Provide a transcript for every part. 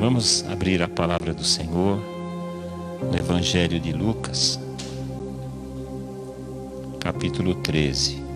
Vamos abrir a palavra do Senhor no Evangelho de Lucas, capítulo 13.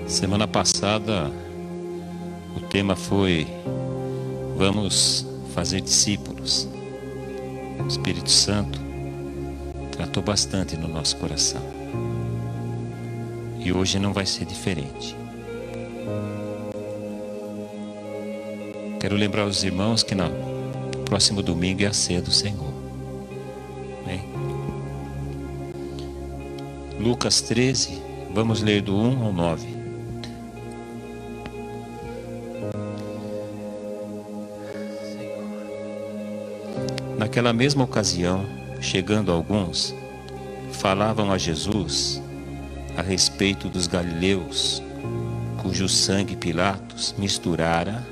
Semana passada o tema foi Vamos fazer discípulos. O Espírito Santo tratou bastante no nosso coração. E hoje não vai ser diferente. Quero lembrar os irmãos que no próximo domingo é a ceia do Senhor. Amém? Lucas 13, vamos ler do 1 ao 9. Naquela mesma ocasião, chegando alguns, falavam a Jesus a respeito dos galileus, cujo sangue Pilatos misturara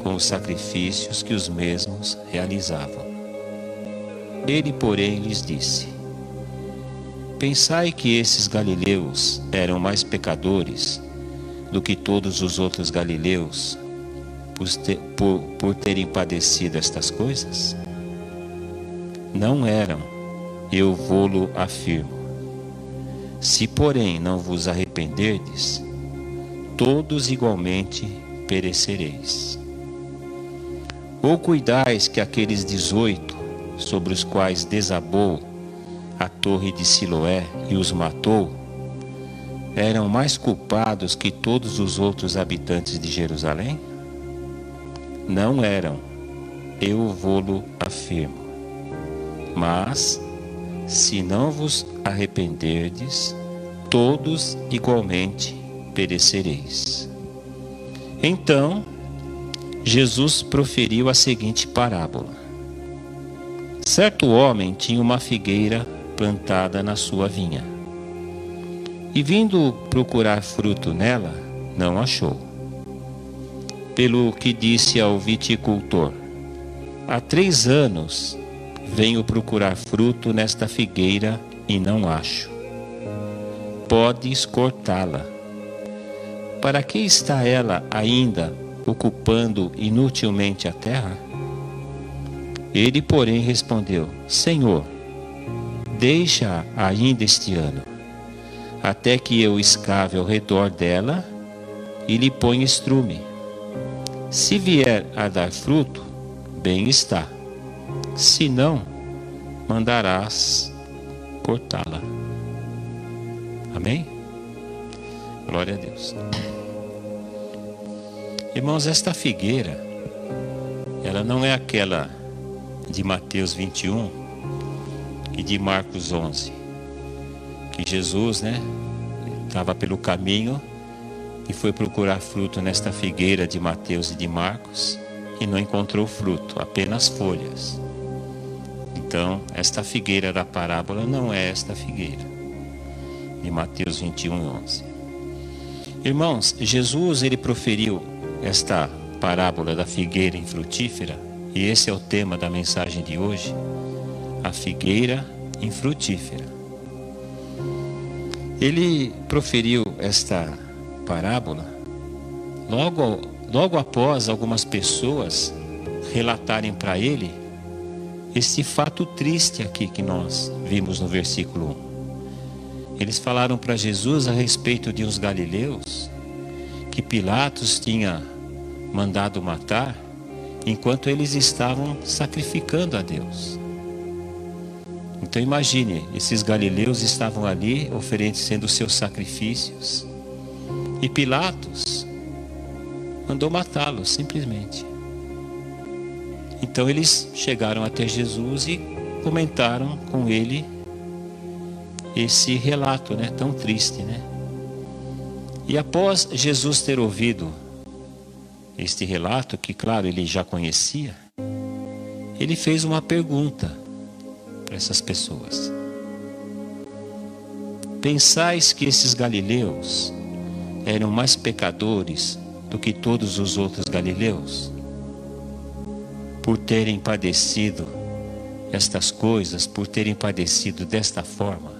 com os sacrifícios que os mesmos realizavam. Ele, porém, lhes disse: Pensai que esses galileus eram mais pecadores do que todos os outros galileus por terem padecido estas coisas? Não eram, eu vô-lo afirmo. Se, porém, não vos arrependerdes, todos igualmente perecereis. Ou cuidais que aqueles 18, sobre os quais desabou a torre de Siloé e os matou, eram mais culpados que todos os outros habitantes de Jerusalém? Não eram, eu vô-lo afirmo. Mas, se não vos arrependerdes, todos igualmente perecereis. Então, Jesus proferiu a seguinte parábola. Certo homem tinha uma figueira plantada na sua vinha. E vindo procurar fruto nela, não achou. Pelo que disse ao viticultor: há 3 anos venho procurar fruto nesta figueira e não acho. Podes cortá-la. Para que está ela ainda ocupando inutilmente a terra? Ele, porém, respondeu: Senhor, deixa ainda este ano, até que eu escave ao redor dela e lhe ponha estrume. Se vier a dar fruto, bem está. Se não, mandarás cortá-la. Amém? Glória a Deus. Irmãos, esta figueira, ela não é aquela de Mateus 21 e de Marcos 11, que Jesus, estava pelo caminho e foi procurar fruto nesta figueira de Mateus e de Marcos e não encontrou fruto, apenas folhas. Então, esta figueira da parábola não é esta figueira de Mateus 21:11. Irmãos, Jesus, ele proferiu esta parábola da figueira infrutífera, e esse é o tema da mensagem de hoje, a figueira infrutífera. Ele proferiu esta parábola logo após algumas pessoas relatarem para ele esse fato triste aqui que nós vimos no versículo 1. Eles falaram para Jesus a respeito de uns galileus que Pilatos tinha mandado matar enquanto eles estavam sacrificando a Deus. Então imagine, esses galileus estavam ali oferecendo seus sacrifícios e Pilatos mandou matá-los simplesmente. Então eles chegaram até Jesus e comentaram com ele esse relato, tão triste, E após Jesus ter ouvido este relato, que claro, ele já conhecia, ele fez uma pergunta para essas pessoas. pensais que esses galileus eram mais pecadores do que todos os outros galileus, por terem padecido estas coisas, por terem padecido desta forma?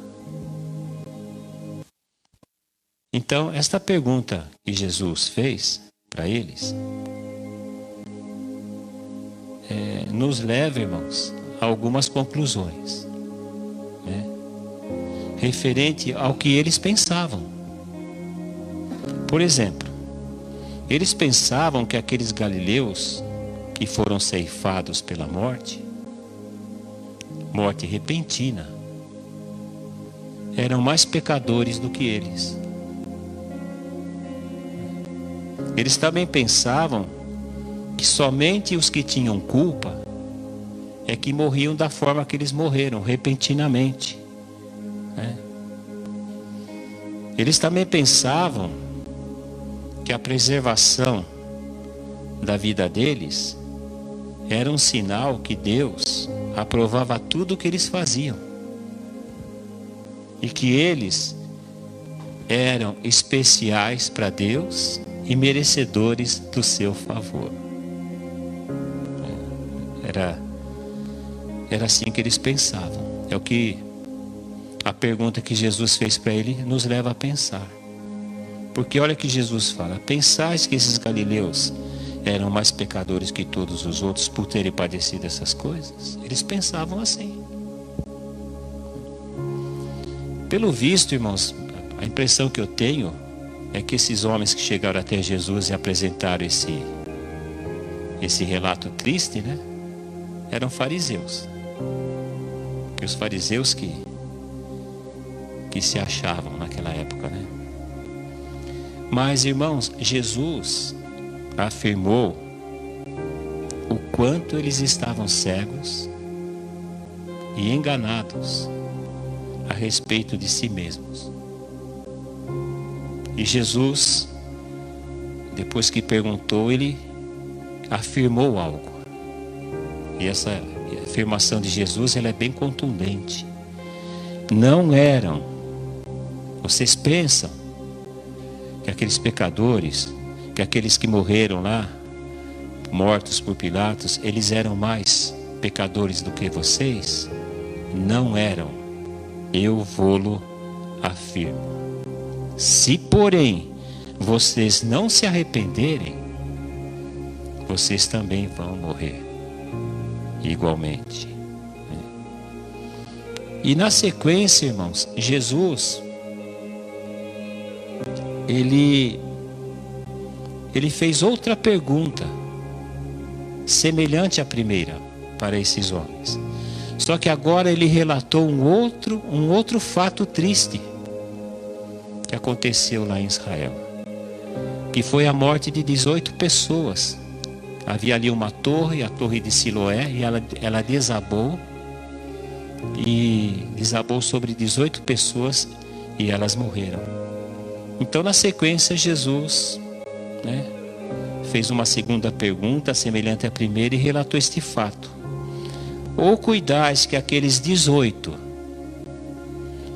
Então, esta pergunta que Jesus fez para eles nos leva, irmãos, a algumas conclusões, né, referente ao que eles pensavam. Por exemplo, eles pensavam que aqueles galileus que foram ceifados pela morte repentina, eram mais pecadores do que eles. Eles também pensavam que somente os que tinham culpa é que morriam da forma que eles morreram, repentinamente, né? Eles também pensavam que a preservação da vida deles era um sinal que Deus aprovava tudo o que eles faziam e que eles eram especiais para Deus e merecedores do seu favor. Era assim que eles pensavam. É o que a pergunta que Jesus fez para ele nos leva a pensar. Porque olha que Jesus fala: pensais que esses galileus eram mais pecadores que todos os outros por terem padecido essas coisas? Eles pensavam assim. Pelo visto, irmãos, a impressão que eu tenho é que esses homens que chegaram até Jesus e apresentaram esse relato triste, né, eram fariseus. Que os fariseus que se achavam naquela época, né? Mas, irmãos, Jesus afirmou o quanto eles estavam cegos e enganados a respeito de si mesmos. E Jesus, depois que perguntou, ele afirmou algo. E essa afirmação de Jesus, ela é bem contundente. Não eram, vocês pensam que aqueles pecadores, que aqueles que morreram lá, mortos por Pilatos, eles eram mais pecadores do que vocês? Não eram. Eu vou-lo afirmo. Se, porém, vocês não se arrependerem, vocês também vão morrer igualmente. E na sequência, irmãos, Jesus ele fez outra pergunta semelhante à primeira para esses homens. Só que agora ele relatou um outro fato triste que aconteceu lá em Israel, que foi a morte de 18 pessoas. Havia ali uma torre, a torre de Siloé, e ela desabou, e desabou sobre 18 pessoas e elas morreram. Então, na sequência, Jesus, né, fez uma segunda pergunta semelhante à primeira e relatou este fato: ou cuidais que aqueles 18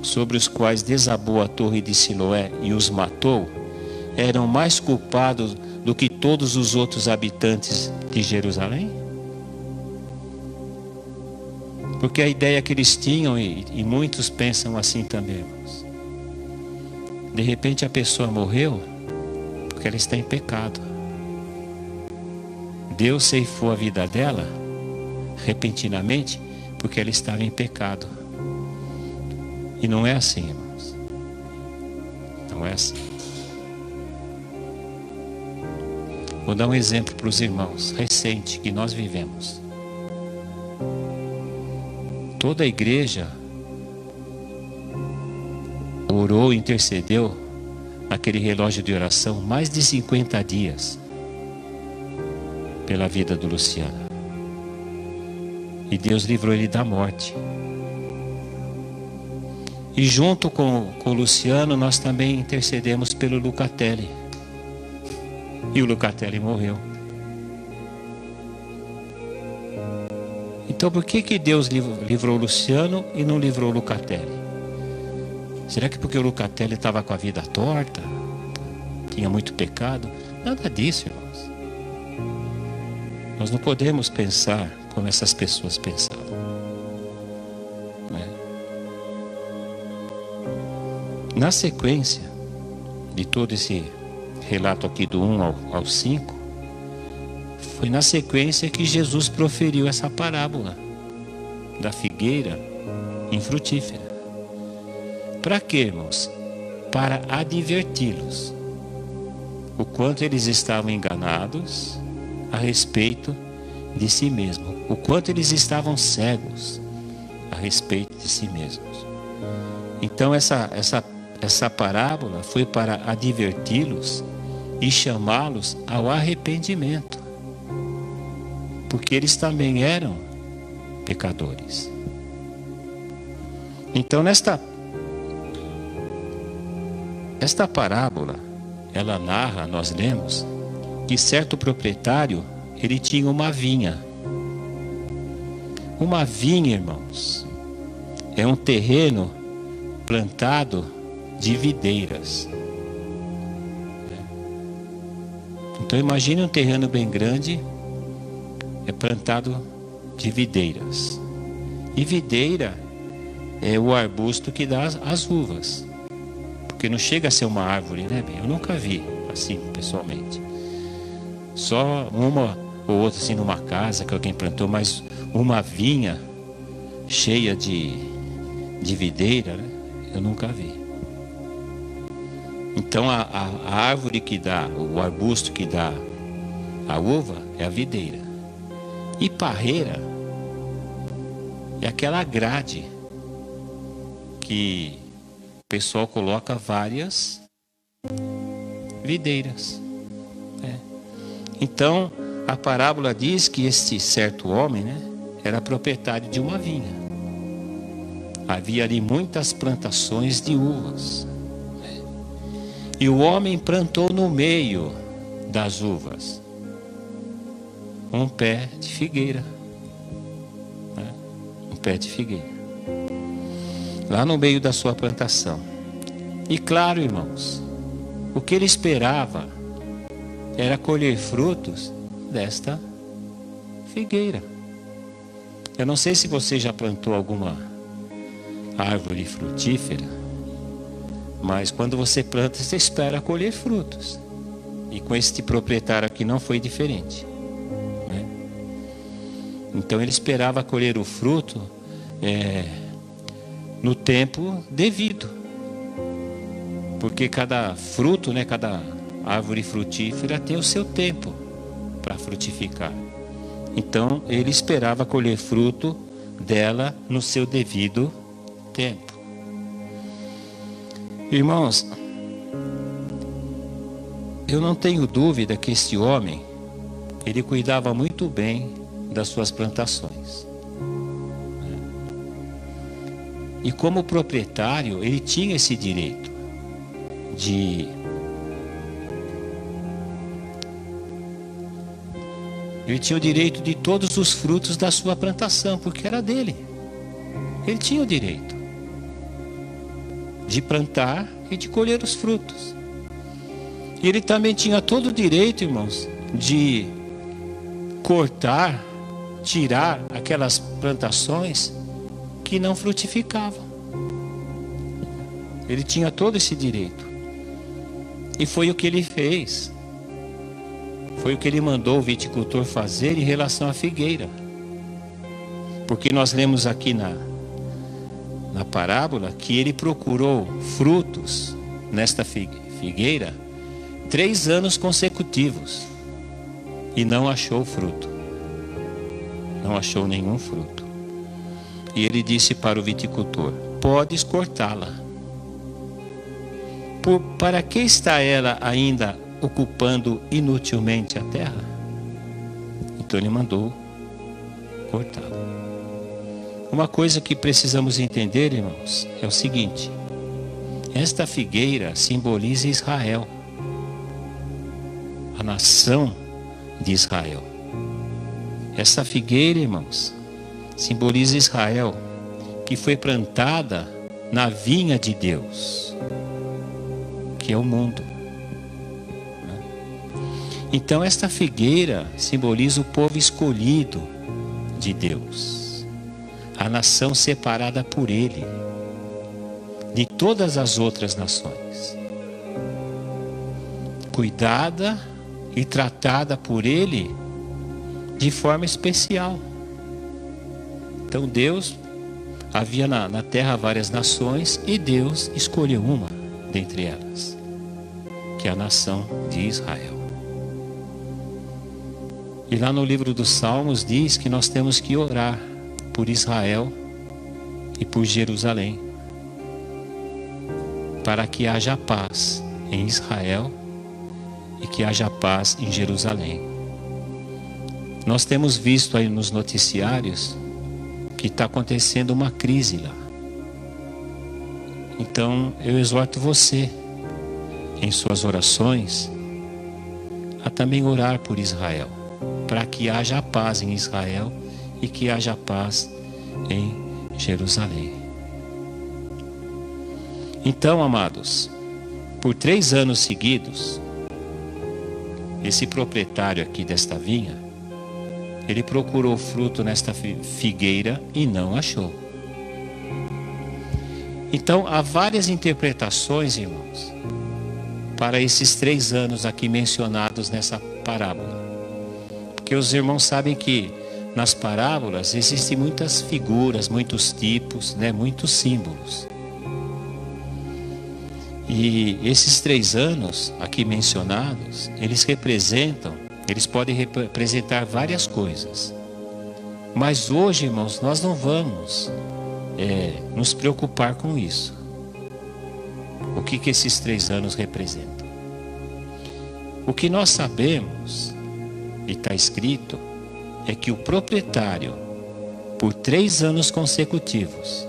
sobre os quais desabou a torre de Siloé e os matou eram mais culpados do que todos os outros habitantes de Jerusalém? Porque a ideia que eles tinham, e muitos pensam assim também, irmãos, de repente a pessoa morreu porque ela está em pecado. Deus ceifou a vida dela repentinamente porque ela estava em pecado. E não é assim, irmãos. Não é assim. Vou dar um exemplo para os irmãos recente que nós vivemos. Toda a igreja orou, intercedeu naquele relógio de oração mais de 50 dias pela vida do Luciano. E Deus livrou ele da morte. E junto com o Luciano, nós também intercedemos pelo Lucatelli. E o Lucatelli morreu. Então por que Deus livrou o Luciano e não livrou o Lucatelli? Será que porque o Lucatelli estava com a vida torta? Tinha muito pecado? Nada disso, irmãos. Nós não podemos pensar como essas pessoas pensavam, né? Na sequência de todo esse relato aqui do 1 ao 5, foi na sequência que Jesus proferiu essa parábola da figueira infrutífera. Para quê, irmãos? Para adverti-los o quanto eles estavam enganados a respeito de si mesmos, o quanto eles estavam cegos a respeito de si mesmos. Então essa parábola foi para adverti-los e chamá-los ao arrependimento, porque eles também eram pecadores. Então esta parábola, ela narra, nós lemos, que certo proprietário, ele tinha uma vinha. Uma vinha, irmãos, é um terreno plantado de videiras. Então imagine um terreno bem grande, é plantado de videiras. E videira é o arbusto que dá as uvas. Porque não chega a ser uma árvore, né, bem? Eu nunca vi assim, pessoalmente. Só uma ou outra assim numa casa que alguém plantou, mas uma vinha cheia de videira, né? Eu nunca vi. Então a árvore que dá, o arbusto que dá a uva é a videira. E parreira é aquela grade que o pessoal coloca várias videiras. Então a parábola diz que este certo homem, né, era proprietário de uma vinha. Havia ali muitas plantações de uvas. E o homem plantou no meio das uvas um pé de figueira. Um pé de figueira. Lá no meio da sua plantação. E claro, irmãos, o que ele esperava era colher frutos desta figueira. Eu não sei se você já plantou alguma árvore frutífera, mas quando você planta, você espera colher frutos. E com este proprietário aqui não foi diferente, né? Então ele esperava colher o fruto no tempo devido. Porque cada fruto, né, cada árvore frutífera tem o seu tempo para frutificar. Então ele esperava colher fruto dela no seu devido tempo. Irmãos, eu não tenho dúvida que este homem, ele cuidava muito bem das suas plantações. E como proprietário, ele tinha esse direito ele tinha o direito de todos os frutos da sua plantação, porque era dele. Ele tinha o direito de plantar e de colher os frutos. E ele também tinha todo o direito, irmãos, de cortar, tirar aquelas plantações que não frutificavam. Ele tinha todo esse direito. E foi o que ele fez. Foi o que ele mandou o viticultor fazer em relação à figueira. Porque nós lemos aqui na parábola que ele procurou frutos nesta figueira 3 anos consecutivos e não achou fruto. Não achou nenhum fruto. E ele disse para o viticultor: podes cortá-la. Para que está ela ainda ocupando inutilmente a terra? Então ele mandou cortá-la. Uma coisa que precisamos entender, irmãos, é o seguinte: esta figueira simboliza Israel, a nação de Israel. Essa figueira, irmãos, simboliza Israel, que foi plantada na vinha de Deus, que é o mundo. Então esta figueira simboliza o povo escolhido de Deus, a nação separada por Ele, de todas as outras nações, cuidada e tratada por Ele de forma especial. Então Deus, havia na terra várias nações, e Deus escolheu uma dentre elas, que é a nação de Israel. E lá no livro dos Salmos diz que nós temos que orar por Israel e por Jerusalém, para que haja paz em Israel e que haja paz em Jerusalém. Nós temos visto aí nos noticiários que está acontecendo uma crise lá. Então eu exorto você, em suas orações, a também orar por Israel, para que haja paz em Israel e que haja paz em Jerusalém. Então, amados, por 3 anos seguidos, esse proprietário aqui desta vinha, ele procurou fruto nesta figueira e não achou. Então, há várias interpretações, irmãos, para esses 3 anos aqui mencionados nessa parábola. Porque os irmãos sabem que nas parábolas existem muitas figuras, muitos tipos, muitos símbolos. E esses 3 anos aqui mencionados, eles podem representar várias coisas. Mas hoje, irmãos, nós não vamos nos preocupar com isso. O que esses 3 anos representam? O que nós sabemos, e está escrito, é que o proprietário, por 3 anos consecutivos,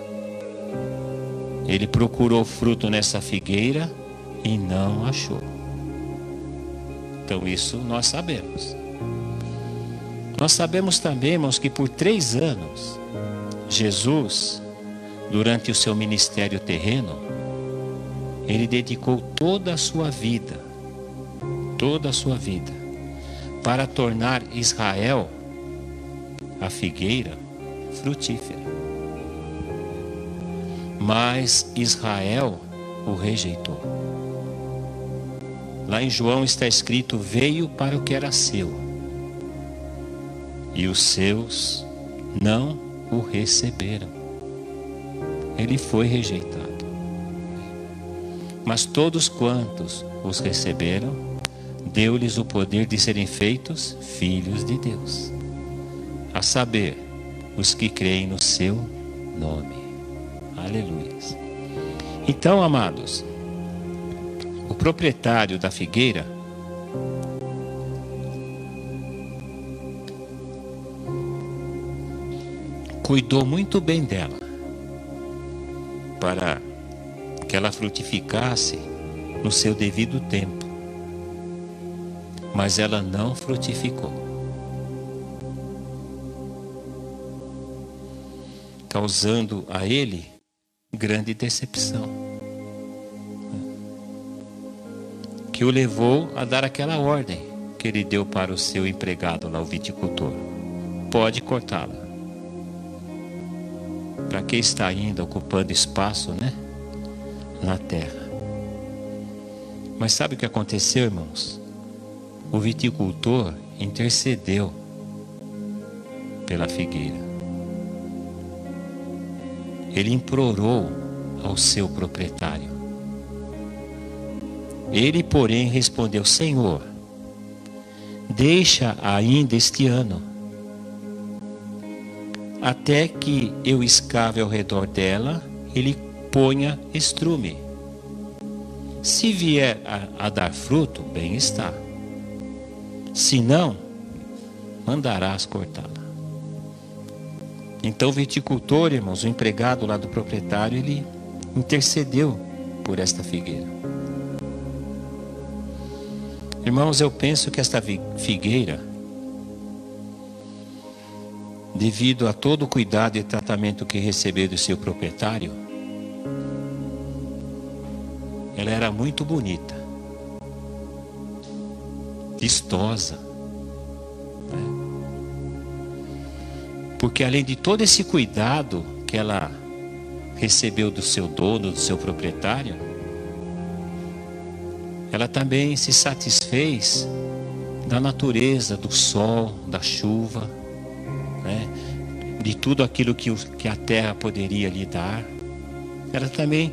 ele procurou fruto nessa figueira e não achou. Então isso nós sabemos. Nós sabemos também, irmãos, que por 3 anos, Jesus, durante o seu ministério terreno, ele dedicou toda a sua vida, para tornar Israel, a figueira, frutífera. Mas Israel o rejeitou. Lá em João está escrito: veio para o que era seu, e os seus não o receberam. Ele foi rejeitado. Mas todos quantos os receberam, deu-lhes o poder de serem feitos filhos de Deus, a saber, os que creem no seu nome. Aleluia. Então, amados, o proprietário da figueira cuidou muito bem dela, para que ela frutificasse no seu devido tempo. Mas ela não frutificou, causando a ele grande decepção, que o levou a dar aquela ordem que ele deu para o seu empregado lá, o viticultor: pode cortá-la. Para que está ainda ocupando espaço, na terra? Mas sabe o que aconteceu, irmãos? O viticultor intercedeu pela figueira. Ele implorou ao seu proprietário. Ele, porém, respondeu: Senhor, deixa ainda este ano, até que eu escave ao redor dela, ele ponha estrume. Se vier a dar fruto, bem está. Se não, mandarás cortá-la. Então o viticultor, irmãos, o empregado lá do proprietário, ele intercedeu por esta figueira. Irmãos, eu penso que esta figueira, devido a todo o cuidado e tratamento que recebeu do seu proprietário, ela era muito bonita, vistosa, né? Porque além de todo esse cuidado que ela recebeu do seu dono, do seu proprietário, ela também se satisfez da natureza, do sol, da chuva, né? De tudo aquilo que a terra poderia lhe dar. Ela também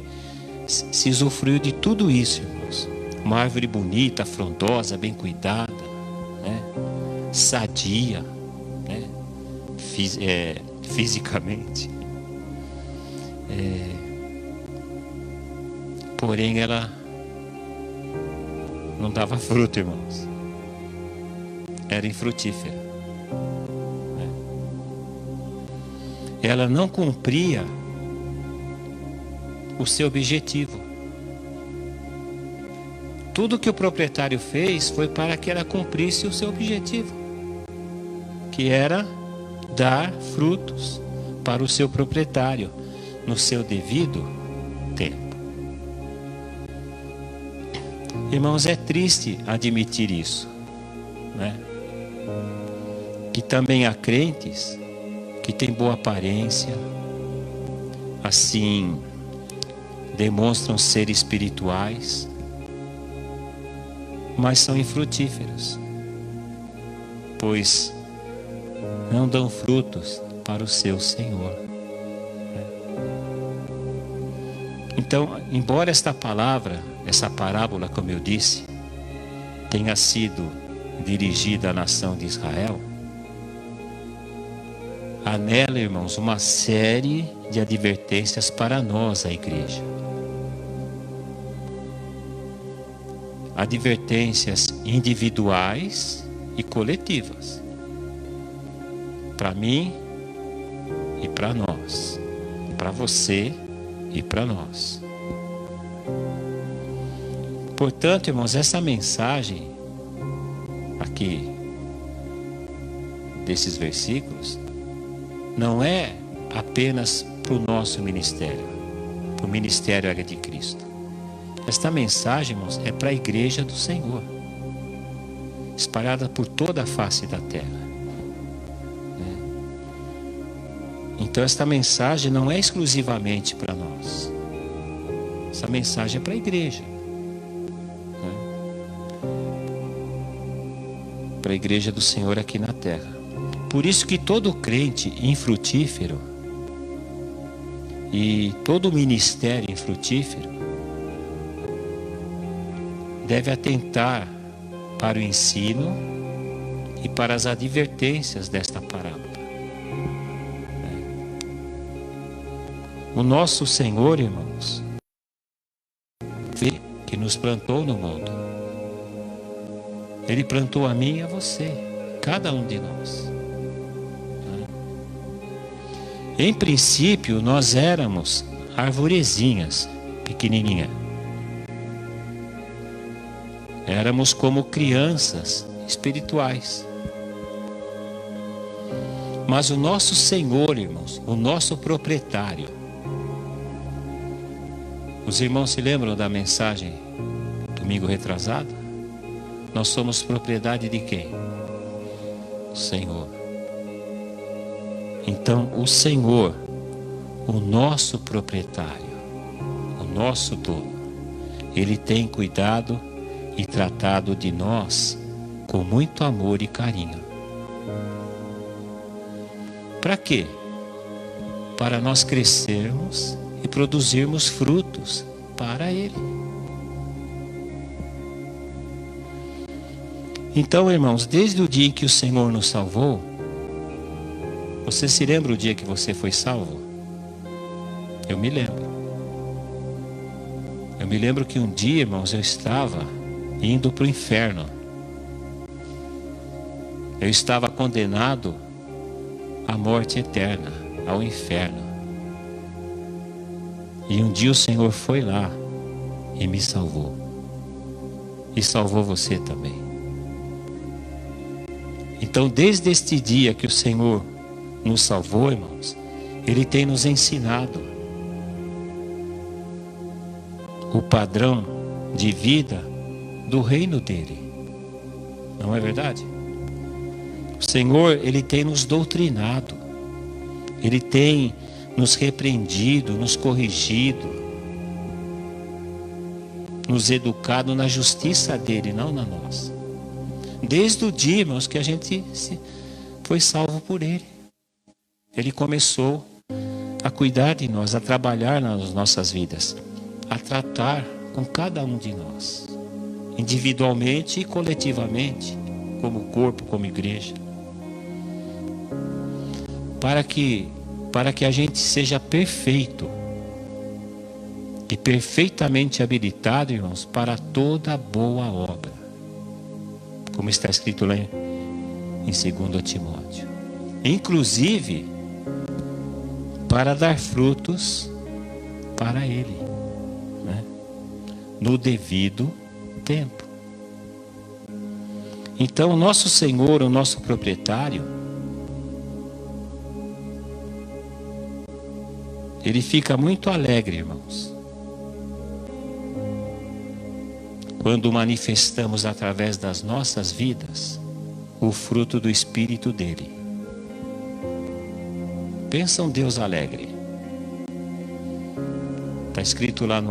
se usufruiu de tudo isso, irmãos. Uma árvore bonita, frondosa, bem cuidada, né? Sadia, né? Fisicamente. Porém, ela não dava fruto, irmãos. Era infrutífera, né? Ela não cumpria o seu objetivo. Tudo que o proprietário fez foi para que ela cumprisse o seu objetivo, que era dar frutos para o seu proprietário no seu devido tempo. Irmãos, é triste admitir isso, né? Que também há crentes que têm boa aparência, assim demonstram ser espirituais, mas são infrutíferos, pois não dão frutos para o seu Senhor. Então, embora esta palavra, essa parábola, como eu disse, tenha sido dirigida à nação de Israel, há nela, irmãos, uma série de advertências para nós, a igreja. Advertências individuais e coletivas, para mim e para nós, para você e para nós. Portanto, irmãos, essa mensagem aqui desses versículos não é apenas para o nosso ministério, para o ministério de Cristo. Esta mensagem, irmãos, é para a igreja do Senhor, espalhada por toda a face da terra, né? Então esta mensagem não é exclusivamente para nós. Essa mensagem é para a igreja, né? Para a igreja do Senhor aqui na terra. Por isso que todo crente infrutífero e todo ministério infrutífero deve atentar para o ensino e para as advertências desta parábola. O nosso Senhor, irmãos, que nos plantou no mundo, Ele plantou a mim e a você, cada um de nós. Em princípio, nós éramos arvorezinhas, pequenininha. Éramos como crianças espirituais. Mas o nosso Senhor, irmãos, o nosso proprietário. Os irmãos se lembram da mensagem domingo retrasado? Nós somos propriedade de quem? O Senhor. Então, o Senhor, o nosso proprietário, o nosso dono, Ele tem cuidado e tratado de nós com muito amor e carinho. Para quê? Para nós crescermos e produzirmos frutos para Ele. Então, irmãos, desde o dia em que o Senhor nos salvou, você se lembra o dia que você foi salvo? Eu me lembro. Eu me lembro que um dia, irmãos, eu estava indo para o inferno. Eu estava condenado à morte eterna, ao inferno. E um dia o Senhor foi lá e me salvou. E salvou você também. Então, desde este dia que o Senhor nos salvou, irmãos, Ele tem nos ensinado o padrão de vida do reino dele. Não é verdade? O Senhor, Ele tem nos doutrinado, Ele tem nos repreendido, nos corrigido, nos educado na justiça dele, não na nossa. Desde o dia, irmãos, que a gente foi salvo por Ele. Ele começou a cuidar de nós, a trabalhar nas nossas vidas, a tratar com cada um de nós, individualmente e coletivamente, como corpo, como igreja, para que a gente seja perfeito e perfeitamente habilitado, irmãos, para toda boa obra, como está escrito lá em 2 Timóteo, inclusive para dar frutos para Ele, né? No devido tempo. Então, o nosso Senhor, o nosso proprietário, Ele fica muito alegre, irmãos, quando manifestamos através das nossas vidas o fruto do Espírito dele. Pensa um Deus alegre. Está escrito lá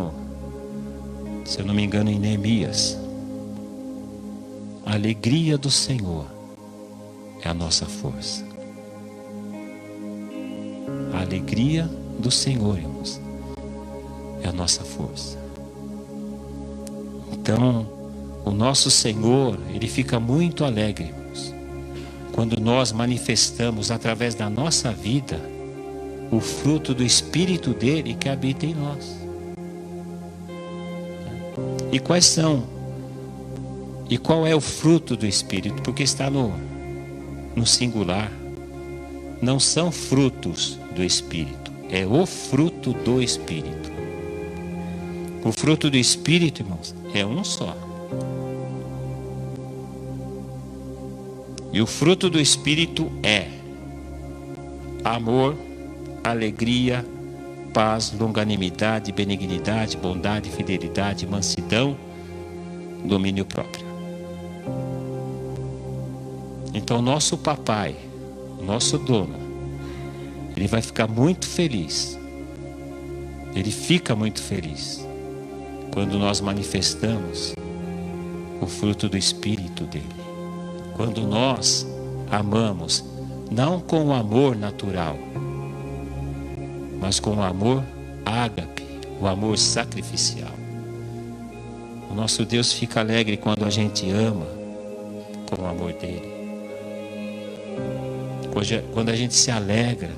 se eu não me engano, em Neemias: a alegria do Senhor é a nossa força. A alegria do Senhor, irmãos, é a nossa força. Então, o nosso Senhor, Ele fica muito alegre, irmãos, quando nós manifestamos através da nossa vida o fruto do Espírito dele que habita em nós. E quais são? E qual é o fruto do Espírito? Porque está no singular. Não são frutos do Espírito, é o fruto do Espírito. O fruto do Espírito, irmãos, é um só. E o fruto do Espírito é amor, alegria, paz, longanimidade, benignidade, bondade, fidelidade, mansidão, domínio próprio. Então, nosso papai, nosso dono, ele vai ficar muito feliz. Ele fica muito feliz quando nós manifestamos o fruto do Espírito dele. Quando nós amamos, não com o amor natural, mas com o amor ágape, o amor sacrificial. O nosso Deus fica alegre quando a gente ama com o amor dele. Quando a gente se alegra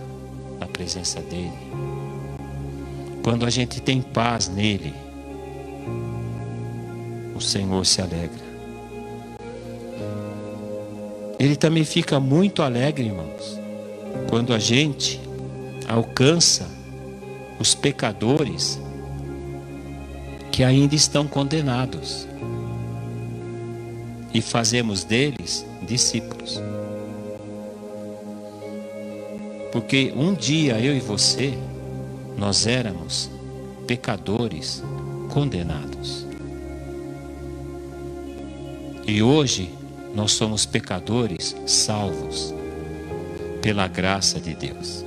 na presença dele. Quando a gente tem paz nele, o Senhor se alegra. Ele também fica muito alegre, irmãos, quando a gente alcança os pecadores que ainda estão condenados e fazemos deles discípulos. Porque um dia eu e você, nós éramos pecadores condenados. E hoje nós somos pecadores salvos pela graça de Deus.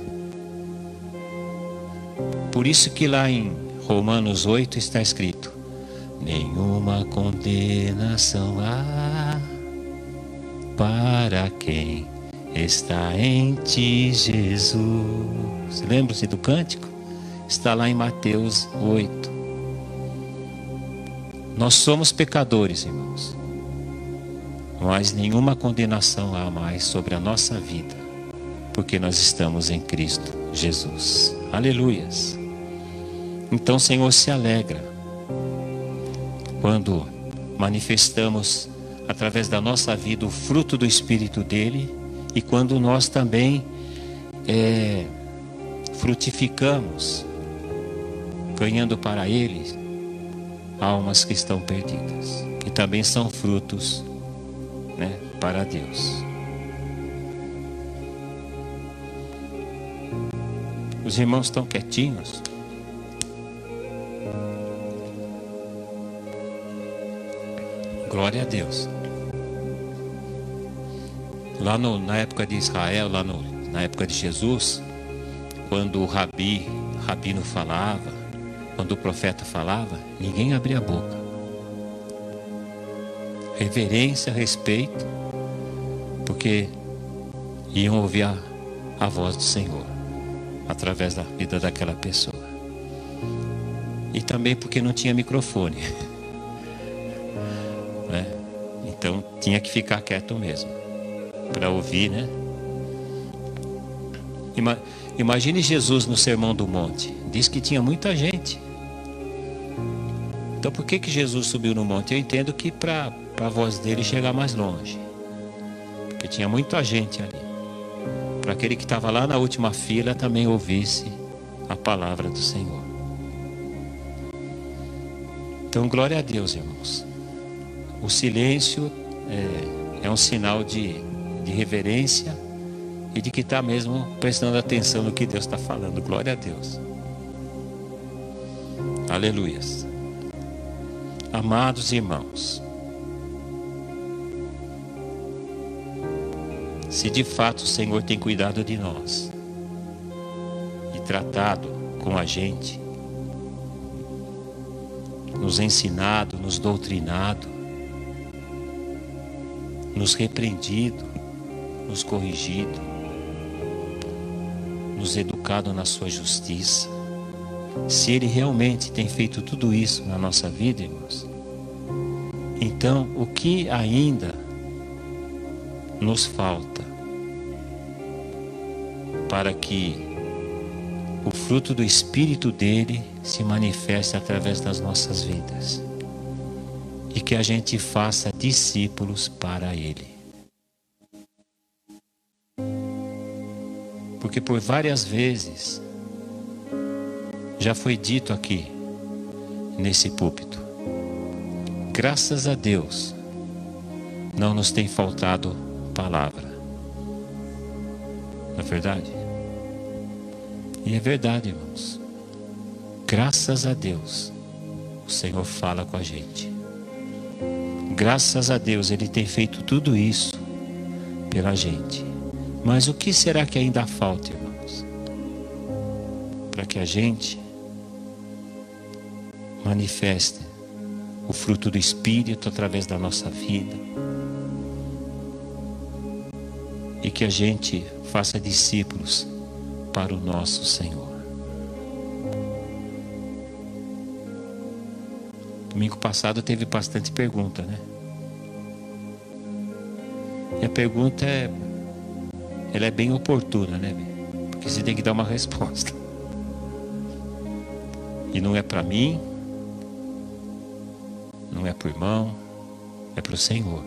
Por isso que lá em Romanos 8 está escrito: nenhuma condenação há para quem está em ti, Jesus. Lembra-se do cântico? Está lá em Mateus 8. Nós somos pecadores, irmãos, mas nenhuma condenação há mais sobre a nossa vida, porque nós estamos em Cristo Jesus. Aleluias. Então o Senhor se alegra quando manifestamos através da nossa vida o fruto do Espírito dele, e quando nós também frutificamos, ganhando para ele almas que estão perdidas, que também são frutos, né, para Deus. Os irmãos estão quietinhos? Glória a Deus. Lá na época de Israel, na época de Jesus, quando o rabino falava, quando o profeta falava, ninguém abria a boca. Reverência, respeito, porque iam ouvir a voz do Senhor através da vida daquela pessoa. E também porque não tinha microfone, né? Então tinha que ficar quieto mesmo para ouvir, né? Imagine Jesus no Sermão do Monte. Diz que tinha muita gente. Então por que Jesus subiu no monte? Eu entendo que para a voz dele chegar mais longe, porque tinha muita gente ali, para aquele que estava lá na última fila também ouvisse a palavra do Senhor. Então glória a Deus, irmãos. O silêncio é um sinal de reverência e de que está mesmo prestando atenção no que Deus está falando. Glória a Deus. Aleluias. Amados irmãos, se de fato o Senhor tem cuidado de nós e tratado com a gente, nos ensinado, nos doutrinado, nos repreendido, nos corrigido, nos educado na sua justiça, se Ele realmente tem feito tudo isso na nossa vida, irmãos, então o que ainda nos falta para que o fruto do Espírito dele se manifeste através das nossas vidas e que a gente faça discípulos para ele? Porque por várias vezes já foi dito aqui nesse púlpito, graças a Deus não nos tem faltado palavra. Não é verdade? E é verdade, irmãos. Graças a Deus o Senhor fala com a gente. Graças a Deus Ele tem feito tudo isso pela gente. Mas o que será que ainda falta, irmãos? Para que a gente manifeste o fruto do Espírito através da nossa vida e que a gente faça discípulos para o nosso Senhor. Domingo passado teve bastante pergunta, né? E a pergunta ela é bem oportuna, né? Porque você tem que dar uma resposta. E não é para mim, não é para o irmão, é para o Senhor.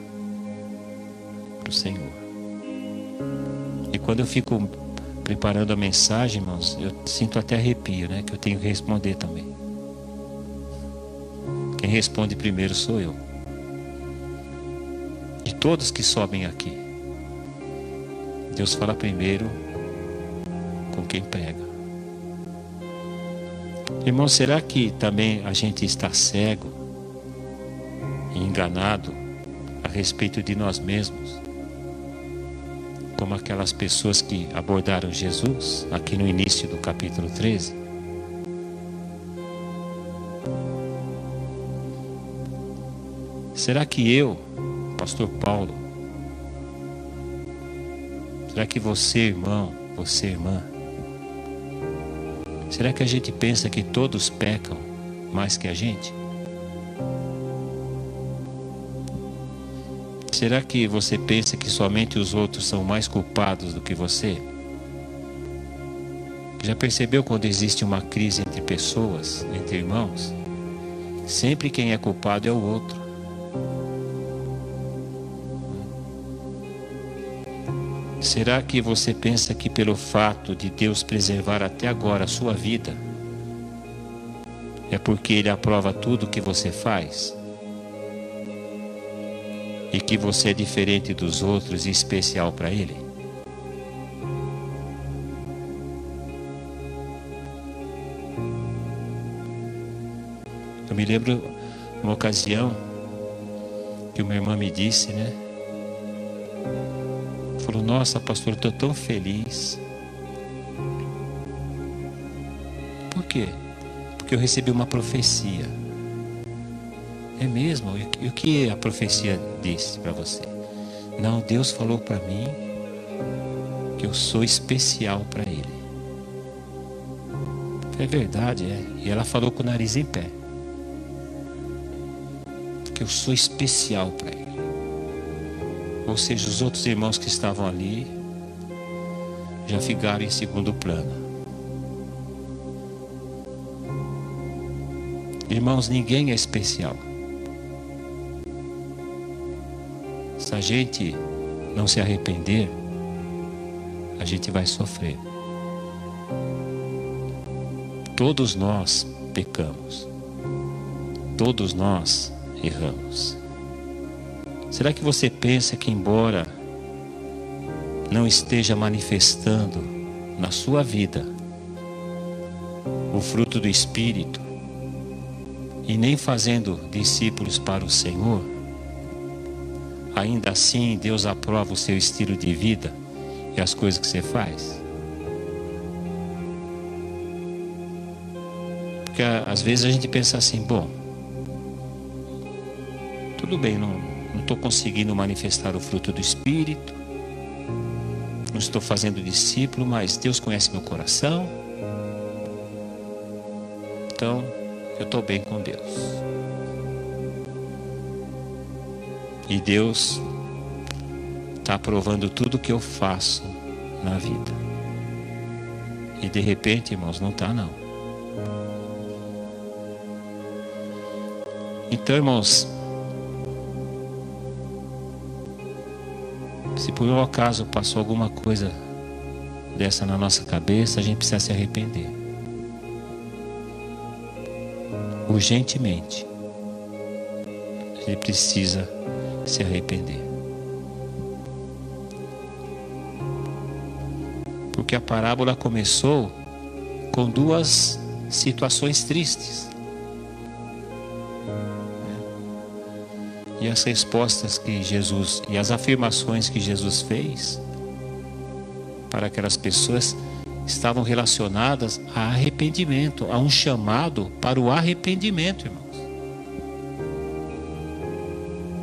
Para o Senhor. E quando eu fico preparando a mensagem, irmãos, eu sinto até arrepio, né? Que eu tenho que responder também. Quem responde primeiro sou eu. De todos que sobem aqui, Deus fala primeiro com quem prega. Irmão, será que também a gente está cego e enganado a respeito de nós mesmos? Como aquelas pessoas que abordaram Jesus aqui no início do capítulo 13. Será que eu, pastor Paulo, será que você, irmão, você, irmã, será que a gente pensa que todos pecam mais que a gente? Será que você pensa que somente os outros são mais culpados do que você? Já percebeu quando existe uma crise entre pessoas, entre irmãos? Sempre quem é culpado é o outro. Será que você pensa que pelo fato de Deus preservar até agora a sua vida, é porque Ele aprova tudo que você faz? E que você é diferente dos outros e especial para Ele? Eu me lembro uma ocasião que uma irmã me disse, né? Falou, nossa, pastor, eu estou tão feliz. Por quê? Porque eu recebi uma profecia. É mesmo? E o que a profecia disse para você? Não, Deus falou para mim que eu sou especial para Ele. É verdade, é. E ela falou com o nariz em pé. Que eu sou especial para Ele. Ou seja, os outros irmãos que estavam ali já ficaram em segundo plano. Irmãos, ninguém é especial. Se a gente não se arrepender, a gente vai sofrer. Todos nós pecamos. Todos nós erramos. Será que você pensa que, embora não esteja manifestando na sua vida o fruto do Espírito e nem fazendo discípulos para o Senhor, ainda assim Deus aprova o seu estilo de vida e as coisas que você faz? Porque às vezes a gente pensa assim, bom, tudo bem, não estou conseguindo manifestar o fruto do Espírito, não estou fazendo discípulo, mas Deus conhece meu coração, então eu estou bem com Deus. E Deus está aprovando tudo que eu faço na vida. E de repente, irmãos, não está não. Então, irmãos, se por um acaso passou alguma coisa dessa na nossa cabeça, a gente precisa se arrepender. Urgentemente. A gente precisa se arrepender. Porque a parábola começou com duas situações tristes. E as respostas que Jesus, e as afirmações que Jesus fez para aquelas pessoas estavam relacionadas a arrependimento, a um chamado para o arrependimento, irmãos.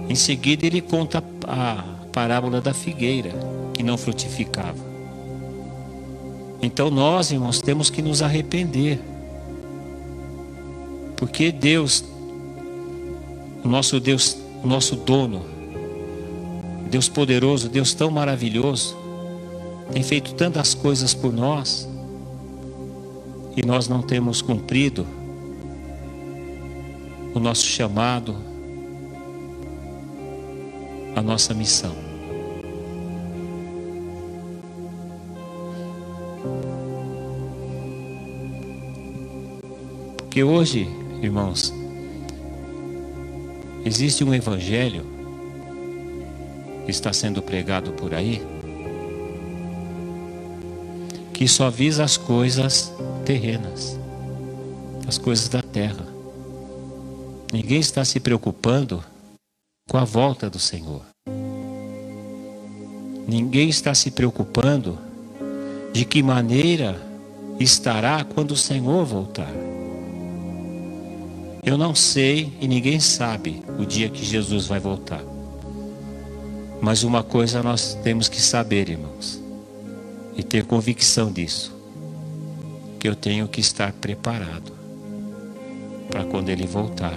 Em seguida ele conta a parábola da figueira que não frutificava. Então nós, irmãos, temos que nos arrepender. Porque Deus, o nosso Deus, o nosso dono, Deus poderoso, Deus tão maravilhoso, tem feito tantas coisas por nós e nós não temos cumprido o nosso chamado, a nossa missão. Porque hoje, irmãos, existe um evangelho que está sendo pregado por aí que só visa as coisas terrenas, as coisas da terra. Ninguém está se preocupando com a volta do Senhor. Ninguém está se preocupando de que maneira estará quando o Senhor voltar. Eu não sei e ninguém sabe o dia que Jesus vai voltar. Mas uma coisa nós temos que saber, irmãos, e ter convicção disso, que eu tenho que estar preparado para quando Ele voltar.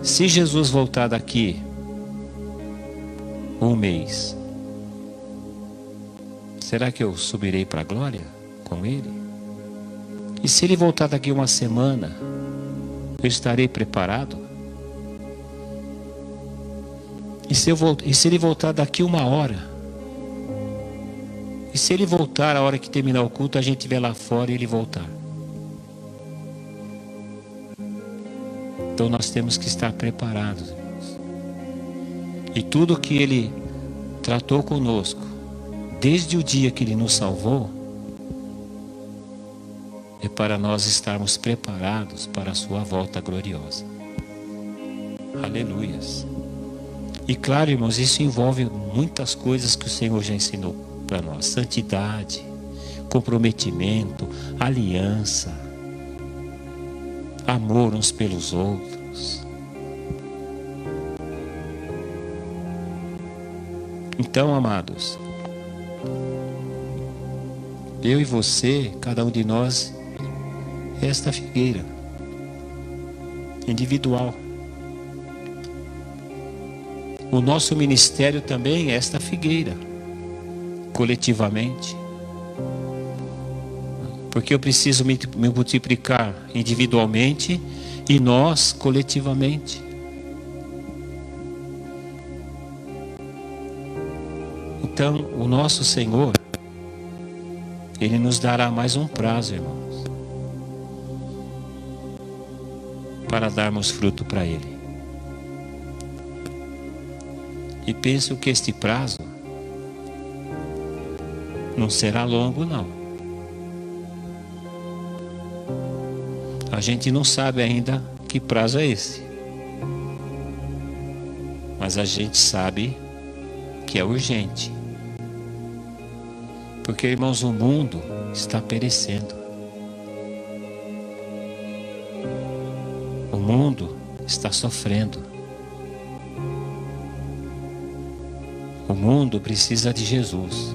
Se Jesus voltar daqui um mês, será que eu subirei para a glória com Ele? E se Ele voltar daqui uma semana, eu estarei preparado? E se Ele voltar daqui uma hora? E se Ele voltar a hora que terminar o culto, a gente estiver lá fora e Ele voltar? Então nós temos que estar preparados, irmãos. E tudo que Ele tratou conosco, desde o dia que Ele nos salvou, é para nós estarmos preparados para a sua volta gloriosa. Aleluias. E claro, irmãos, isso envolve muitas coisas que o Senhor já ensinou para nós. Santidade, comprometimento, aliança, amor uns pelos outros. Então, amados, eu e você, cada um de nós, é esta figueira individual. O nosso ministério também é esta figueira, coletivamente. Porque eu preciso me multiplicar individualmente e nós coletivamente. Então, o nosso Senhor, Ele nos dará mais um prazo, irmãos, para darmos fruto para Ele. E penso que este prazo não será longo, não. A gente não sabe ainda que prazo é esse, mas a gente sabe que é urgente. Porque, irmãos, o mundo está perecendo. O mundo está sofrendo. O mundo precisa de Jesus.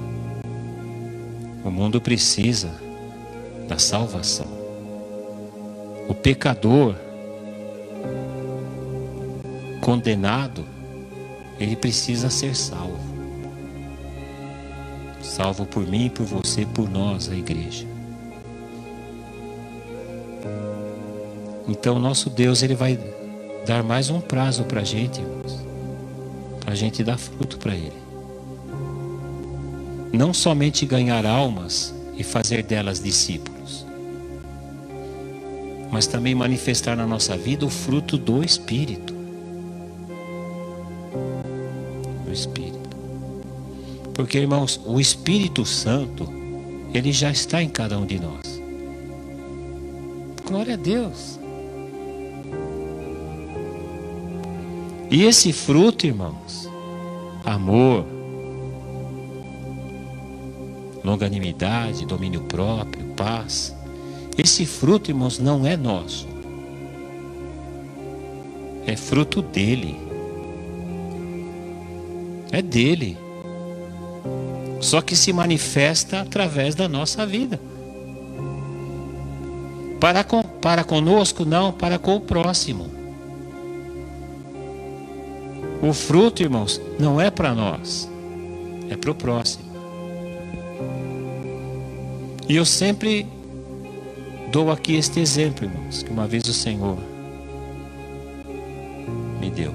O mundo precisa da salvação. O pecador condenado, ele precisa ser salvo. Salvo por mim, por você, por nós, a igreja. Então, nosso Deus, Ele vai dar mais um prazo para a gente, irmãos. Para a gente dar fruto para Ele. Não somente ganhar almas e fazer delas discípulos, mas também manifestar na nossa vida o fruto do Espírito. Do Espírito. Porque, irmãos, o Espírito Santo, ele já está em cada um de nós. Glória a Deus. E esse fruto, irmãos, amor, longanimidade, domínio próprio, paz, esse fruto, irmãos, não é nosso. É fruto dele. É dele. Só que se manifesta através da nossa vida. Para conosco, não, para com o próximo. O fruto, irmãos, não é para nós, é para o próximo. E eu sempre dou aqui este exemplo, irmãos, que uma vez o Senhor me deu.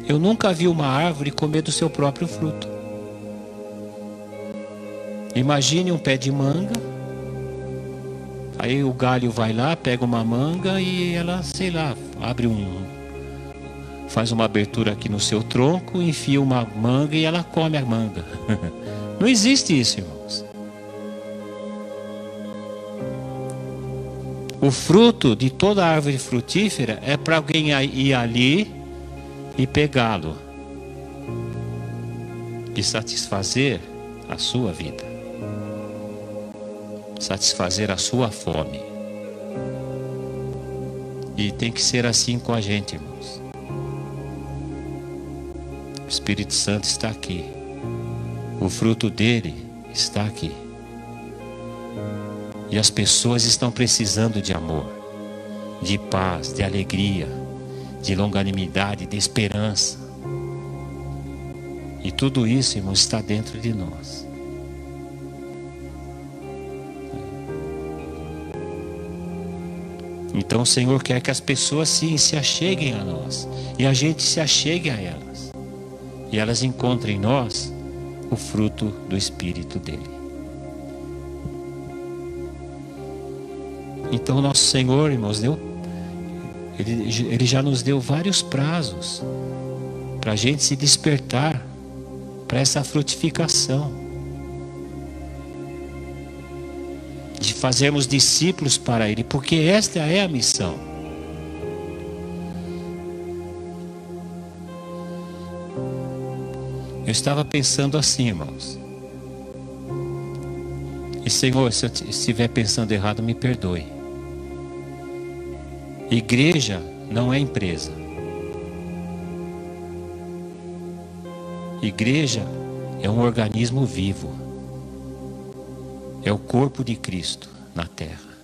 Eu nunca vi uma árvore comer do seu próprio fruto. Imagine um pé de manga, aí o galho vai lá, pega uma manga e ela, sei lá, faz uma abertura aqui no seu tronco, enfia uma manga e ela come a manga. Não existe isso, irmãos. O fruto de toda árvore frutífera é para alguém ir ali e pegá-lo e satisfazer a sua vida, satisfazer a sua fome. E tem que ser assim com a gente, irmãos. O Espírito Santo está aqui. O fruto dele está aqui. E as pessoas estão precisando de amor, de paz, de alegria, de longanimidade, de esperança. E tudo isso, irmãos, está dentro de nós. Então o Senhor quer que as pessoas sim se acheguem a nós. E a gente se achegue a elas. E elas encontrem em nós o fruto do Espírito dele. Então nosso Senhor, irmãos, Ele já nos deu vários prazos para a gente se despertar para essa frutificação, de fazermos discípulos para Ele, porque esta é a missão. estava pensando assim, irmãos. E Senhor, se eu estiver pensando errado, me perdoe. Igreja não é empresa. Igreja é um organismo vivo. É o corpo de Cristo na terra.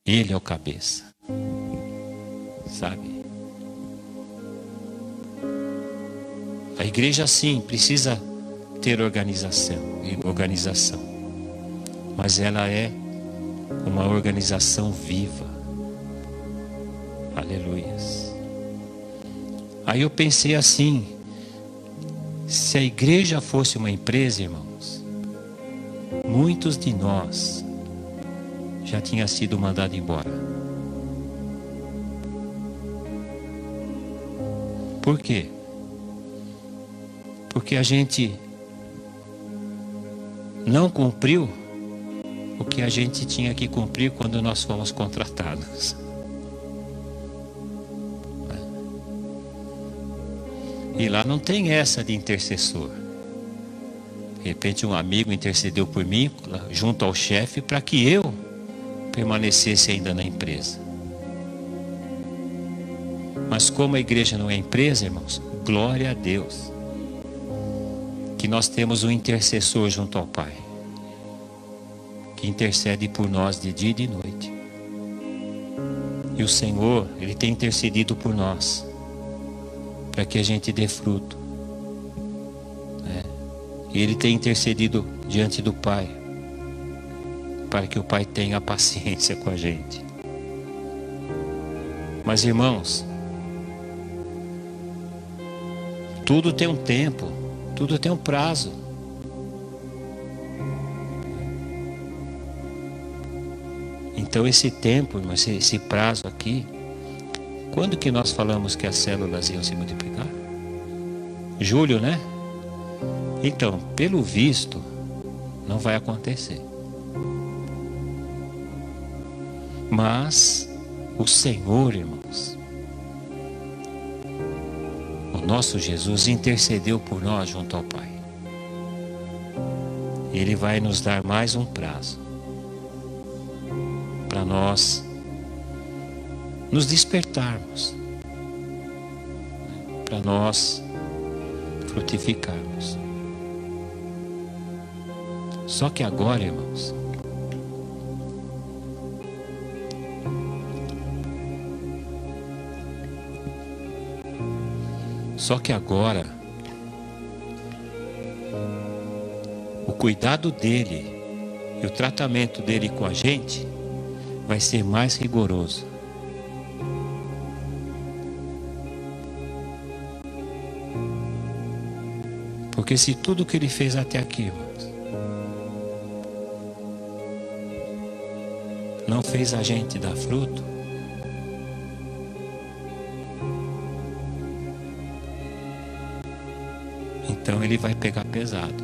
Ele é o cabeça. Sabe? A igreja sim precisa ter organização. Mas ela é uma organização viva. Aleluias. Aí eu pensei assim, se a igreja fosse uma empresa, irmãos, muitos de nós já tinham sido mandados embora. Por quê? Porque a gente não cumpriu o que a gente tinha que cumprir quando nós fomos contratados. E lá não tem essa de intercessor. De repente um amigo intercedeu por mim, junto ao chefe, para que eu permanecesse ainda na empresa. Mas como a igreja não é empresa, irmãos, glória a Deus, que nós temos um intercessor junto ao Pai, que intercede por nós de dia e de noite. E o Senhor, Ele tem intercedido por nós, para que a gente dê fruto. E Ele tem intercedido diante do Pai, para que o Pai tenha paciência com a gente. Mas irmãos, tudo tem um tempo, tudo tem um prazo. Então esse tempo, irmãos, esse prazo aqui, quando que nós falamos que as células iam se multiplicar? Julho, né? Então, pelo visto, não vai acontecer. Mas o Senhor, irmãos, o nosso Jesus intercedeu por nós junto ao Pai. Ele vai nos dar mais um prazo para nós nos despertarmos, para nós frutificarmos. Só que agora, irmãos, o cuidado dele e o tratamento dele com a gente vai ser mais rigoroso. Porque se tudo que ele fez até aqui, irmãos, não fez a gente dar fruto, então ele vai pegar pesado.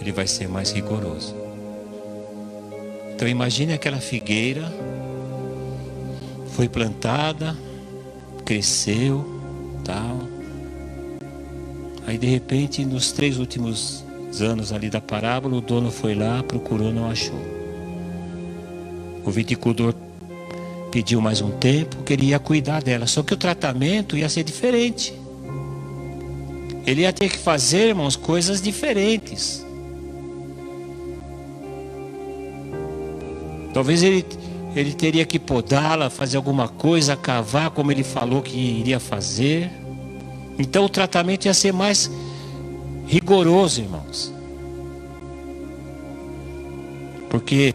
Ele vai ser mais rigoroso. Então imagine aquela figueira, foi plantada, cresceu, tal. Aí de repente, nos 3 últimos anos ali da parábola, o dono foi lá, procurou, não achou. O viticultor pediu mais um tempo, queria cuidar dela, só que o tratamento ia ser diferente. Ele ia ter que fazer, irmãos, coisas diferentes. Talvez ele teria que podá-la, fazer alguma coisa, cavar como ele falou que iria fazer. Então o tratamento ia ser mais rigoroso, irmãos. Porque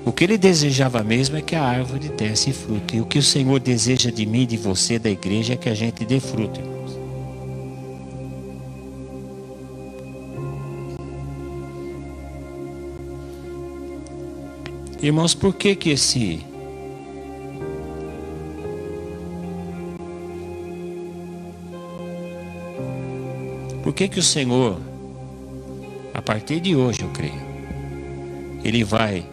o que ele desejava mesmo é que a árvore desse fruto. E o que o Senhor deseja de mim, de você, da igreja, é que a gente dê fruto, irmãos. Irmãos, por que o Senhor, a partir de hoje, eu creio, Ele vai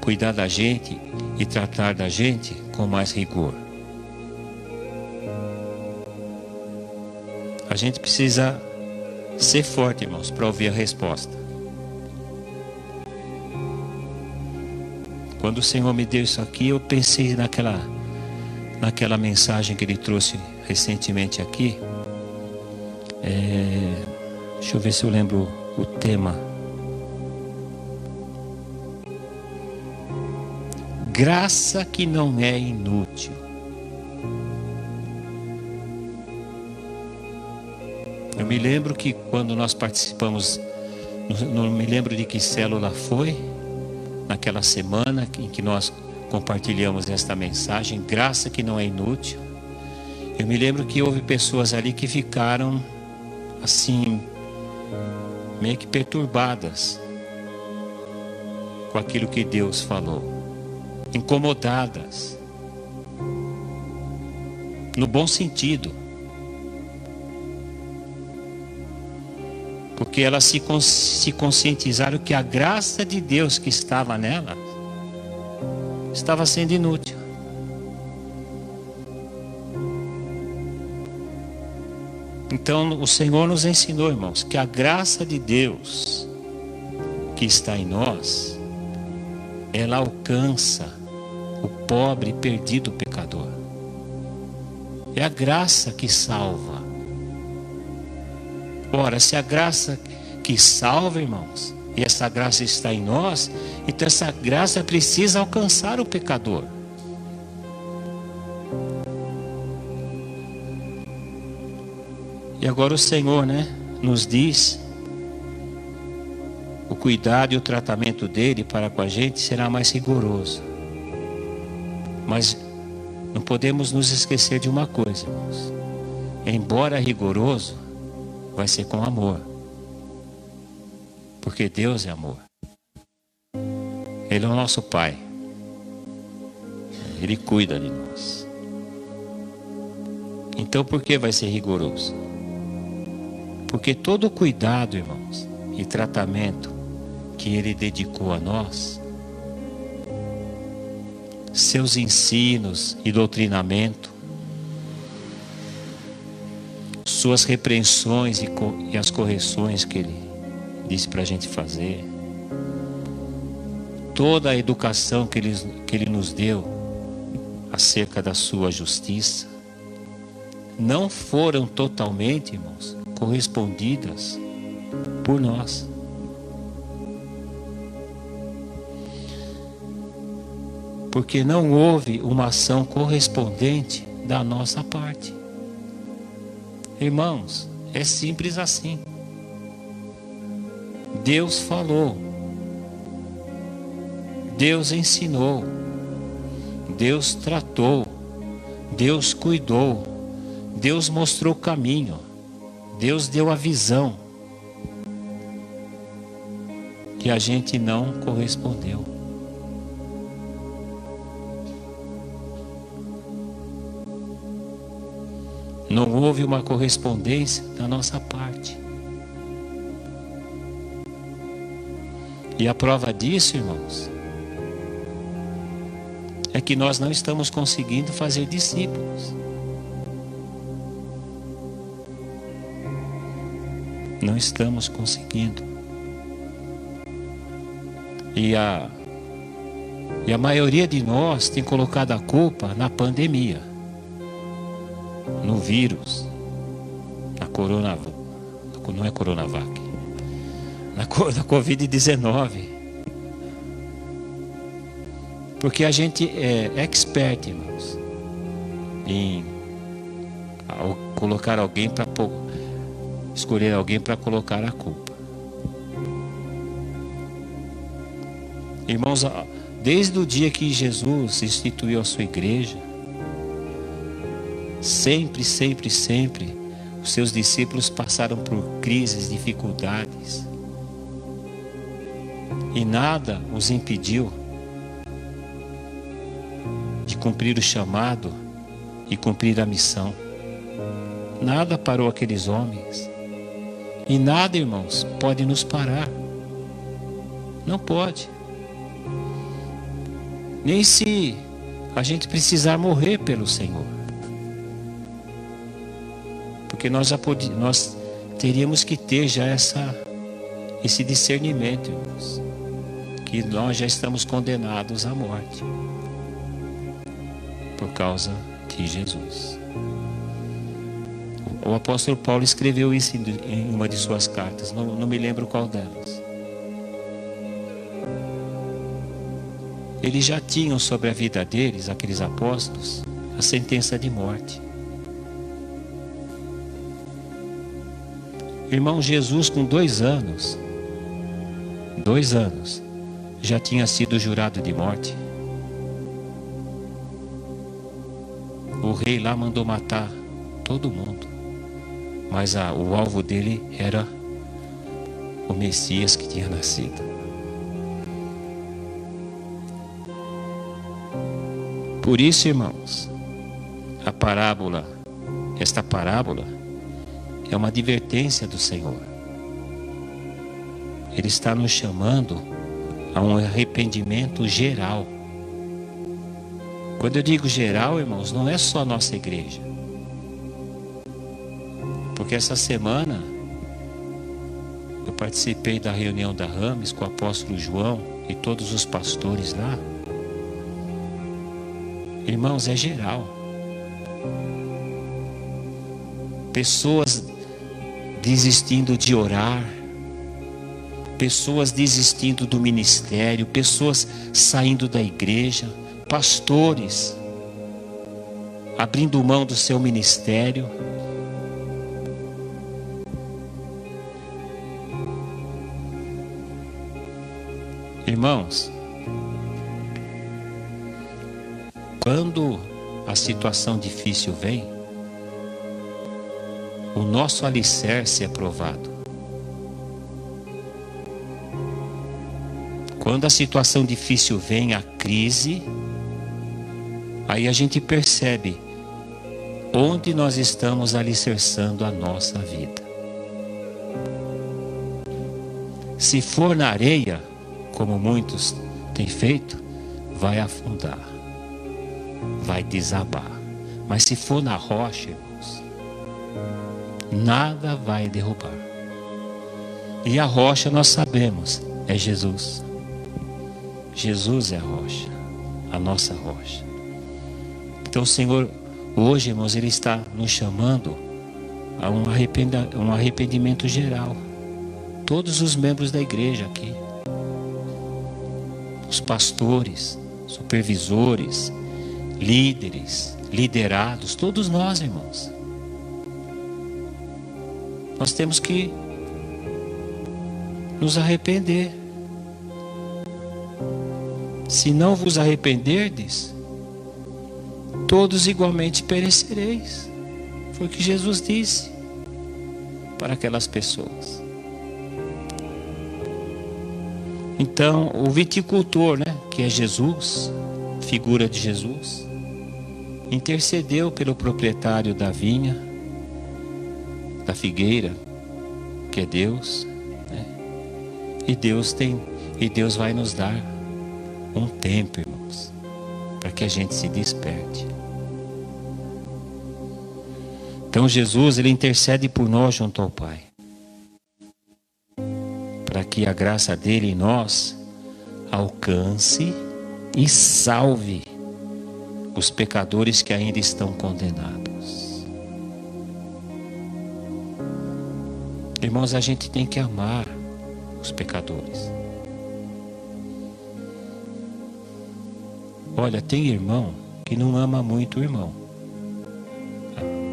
cuidar da gente e tratar da gente com mais rigor? A gente precisa ser forte, irmãos, para ouvir a resposta. Quando o Senhor me deu isso aqui, eu pensei naquela mensagem que Ele trouxe recentemente aqui. Deixa eu ver se eu lembro o tema. Graça que não é inútil. Eu me lembro que quando nós participamos, não me lembro de que célula foi, naquela semana em que nós compartilhamos esta mensagem, graça que não é inútil. Eu me lembro que houve pessoas ali que ficaram assim, meio que perturbadas com aquilo que Deus falou, incomodadas, no bom sentido, porque elas se conscientizaram que a graça de Deus que estava nela estava sendo inútil. Então o Senhor nos ensinou, irmãos, que a graça de Deus que está em nós, ela alcança o pobre e perdido pecador. É a graça que salva. Ora, se a graça que salva, irmãos, e essa graça está em nós, então essa graça precisa alcançar o pecador. E agora o Senhor, nos diz, o cuidado e o tratamento dele para com a gente será mais rigoroso. Mas não podemos nos esquecer de uma coisa, irmãos. Embora rigoroso, vai ser com amor. Porque Deus é amor. Ele é o nosso Pai. Ele cuida de nós. Então por que vai ser rigoroso? Porque todo o cuidado, irmãos, e tratamento que Ele dedicou a nós, seus ensinos e doutrinamento, suas repreensões e as correções que Ele disse para a gente fazer, toda a educação que Ele nos deu acerca da sua justiça, não foram totalmente, irmãos, correspondidas por nós. Porque não houve uma ação correspondente da nossa parte. Irmãos, é simples assim. Deus falou, Deus ensinou, Deus tratou, Deus cuidou, Deus mostrou o caminho, Deus deu a visão, que a gente não correspondeu. Não houve uma correspondência da nossa parte. E a prova disso, irmãos, é que nós não estamos conseguindo fazer discípulos. Não estamos conseguindo. E a maioria de nós tem colocado a culpa na pandemia, no vírus, na Coronavac, não é Coronavac, na Covid-19. Porque a gente é expert, irmãos, em colocar alguém para escolher alguém para colocar a culpa. Irmãos, desde o dia que Jesus instituiu a sua igreja, sempre, os seus discípulos passaram por crises, dificuldades. E nada os impediu de cumprir o chamado e cumprir a missão. Nada parou aqueles homens. E nada, irmãos, pode nos parar. Não pode. Nem se a gente precisar morrer pelo Senhor. Porque nós teríamos que ter já esse discernimento, irmãos, que nós já estamos condenados à morte por causa de Jesus. O apóstolo Paulo escreveu isso em uma de suas cartas, não me lembro qual delas. Eles já tinham sobre a vida deles, aqueles apóstolos, a sentença de morte. Irmão, Jesus com 2 anos, já tinha sido jurado de morte. O rei lá mandou matar todo mundo, mas o alvo dele era o Messias que tinha nascido. Por isso, irmãos, esta parábola é uma advertência do Senhor. Ele está nos chamando a um arrependimento geral. Quando eu digo geral, irmãos, não é só a nossa igreja. Porque essa semana eu participei da reunião da Rames com o apóstolo João e todos os pastores lá. Irmãos, é geral. Pessoas desistindo de orar, pessoas desistindo do ministério, pessoas saindo da igreja, pastores abrindo mão do seu ministério. Irmãos, quando a situação difícil vem, o nosso alicerce é provado. Quando a situação difícil vem, a crise, aí a gente percebe onde nós estamos alicerçando a nossa vida. Se for na areia, como muitos têm feito, vai afundar, vai desabar. Mas se for na rocha, irmãos, nada vai derrubar. E a rocha nós sabemos, é Jesus. Jesus é a rocha, a nossa rocha. Então o Senhor, hoje, irmãos, Ele está nos chamando a um arrependimento geral. Todos os membros da igreja aqui, os pastores, supervisores, líderes, liderados, todos nós, irmãos. Nós temos que nos arrepender. Se não vos arrependerdes, todos igualmente perecereis. Foi o que Jesus disse para aquelas pessoas. Então, o viticultor, que é Jesus, figura de Jesus, intercedeu pelo proprietário da vinha, da figueira, que é Deus, E Deus vai nos dar um tempo, irmãos, para que a gente se desperte. Então Jesus, Ele intercede por nós junto ao Pai, para que a graça dele em nós alcance e salve os pecadores que ainda estão condenados. Irmãos, a gente tem que amar os pecadores. Olha, tem irmão que não ama muito o irmão.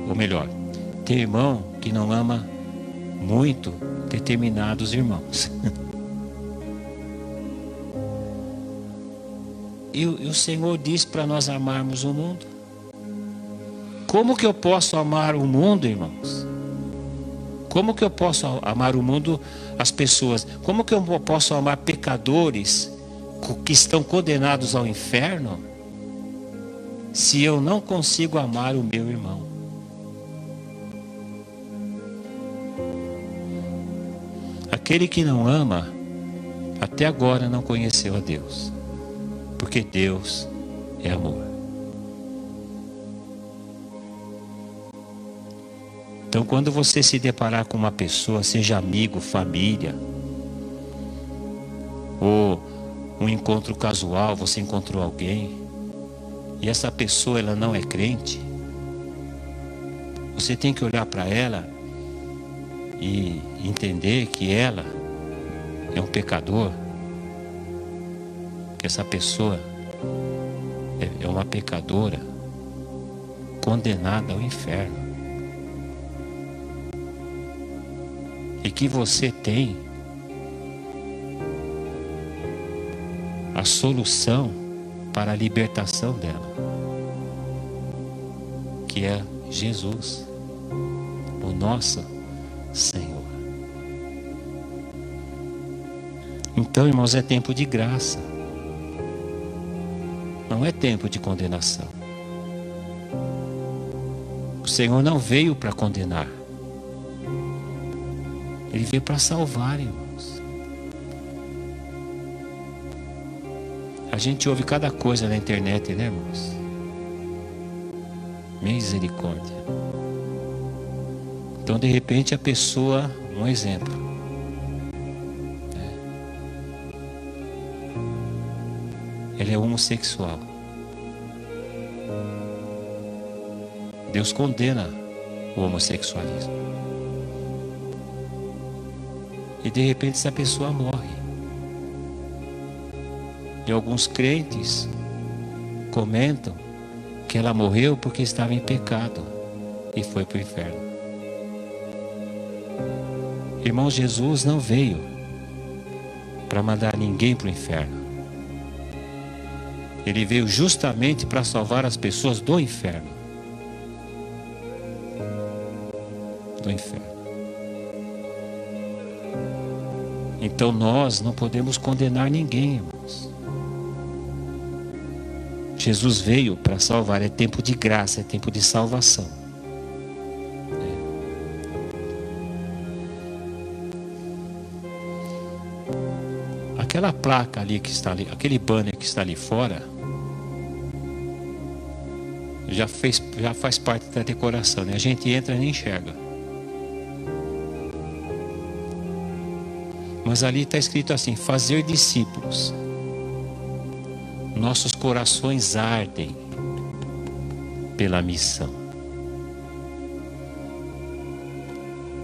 Ou melhor, tem irmão que não ama muito determinados irmãos. E o Senhor diz para nós amarmos o mundo. Como que eu posso amar o mundo, irmãos? Como que eu posso amar o mundo, as pessoas? Como que eu posso amar pecadores que estão condenados ao inferno, se eu não consigo amar o meu irmão? Aquele que não ama, até agora não conheceu a Deus, porque Deus é amor. Então, quando você se deparar com uma pessoa, seja amigo, família, ou um encontro casual, você encontrou alguém, e essa pessoa ela não é crente, você tem que olhar para ela e entender que ela é um pecador, que essa pessoa é uma pecadora condenada ao inferno, e que você tem a solução para a libertação dela, que é Jesus, o nosso Senhor. Então, irmãos, é tempo de graça, não é tempo de condenação. O Senhor não veio para condenar, Ele veio para salvar, irmãos. A gente ouve cada coisa na internet, né, irmãos? Misericórdia. Então, de repente, a pessoa, um exemplo, ele é homossexual. Deus condena o homossexualismo. E de repente essa pessoa morre. E alguns crentes comentam que ela morreu porque estava em pecado e foi para o inferno. Irmão, Jesus não veio para mandar ninguém para o inferno. Ele veio justamente para salvar as pessoas do inferno. Do inferno. Então nós não podemos condenar ninguém, irmãos. Jesus veio para salvar, é tempo de graça, é tempo de salvação. Aquela placa ali que está ali, aquele banner que está ali fora, já faz parte da decoração, né? A gente entra e nem enxerga. Mas ali está escrito assim: fazer discípulos. Nossos corações ardem pela missão.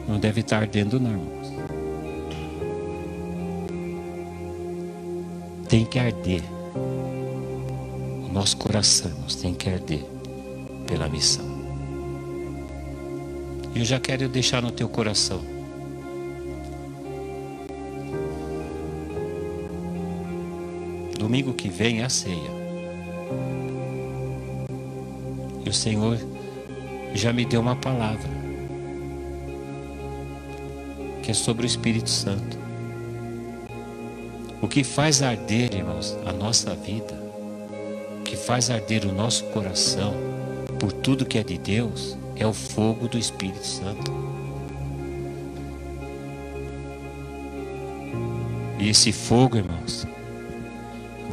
Não deve estar ardendo não, irmãos. Tem que arder. O nosso coração tem que arder pela missão. E eu já quero deixar no teu coração. Domingo que vem é a ceia. E o Senhor já me deu uma palavra, que é sobre o Espírito Santo. O que faz arder, irmãos, a nossa vida, o que faz arder o nosso coração por tudo que é de Deus, é o fogo do Espírito Santo. E esse fogo, irmãos,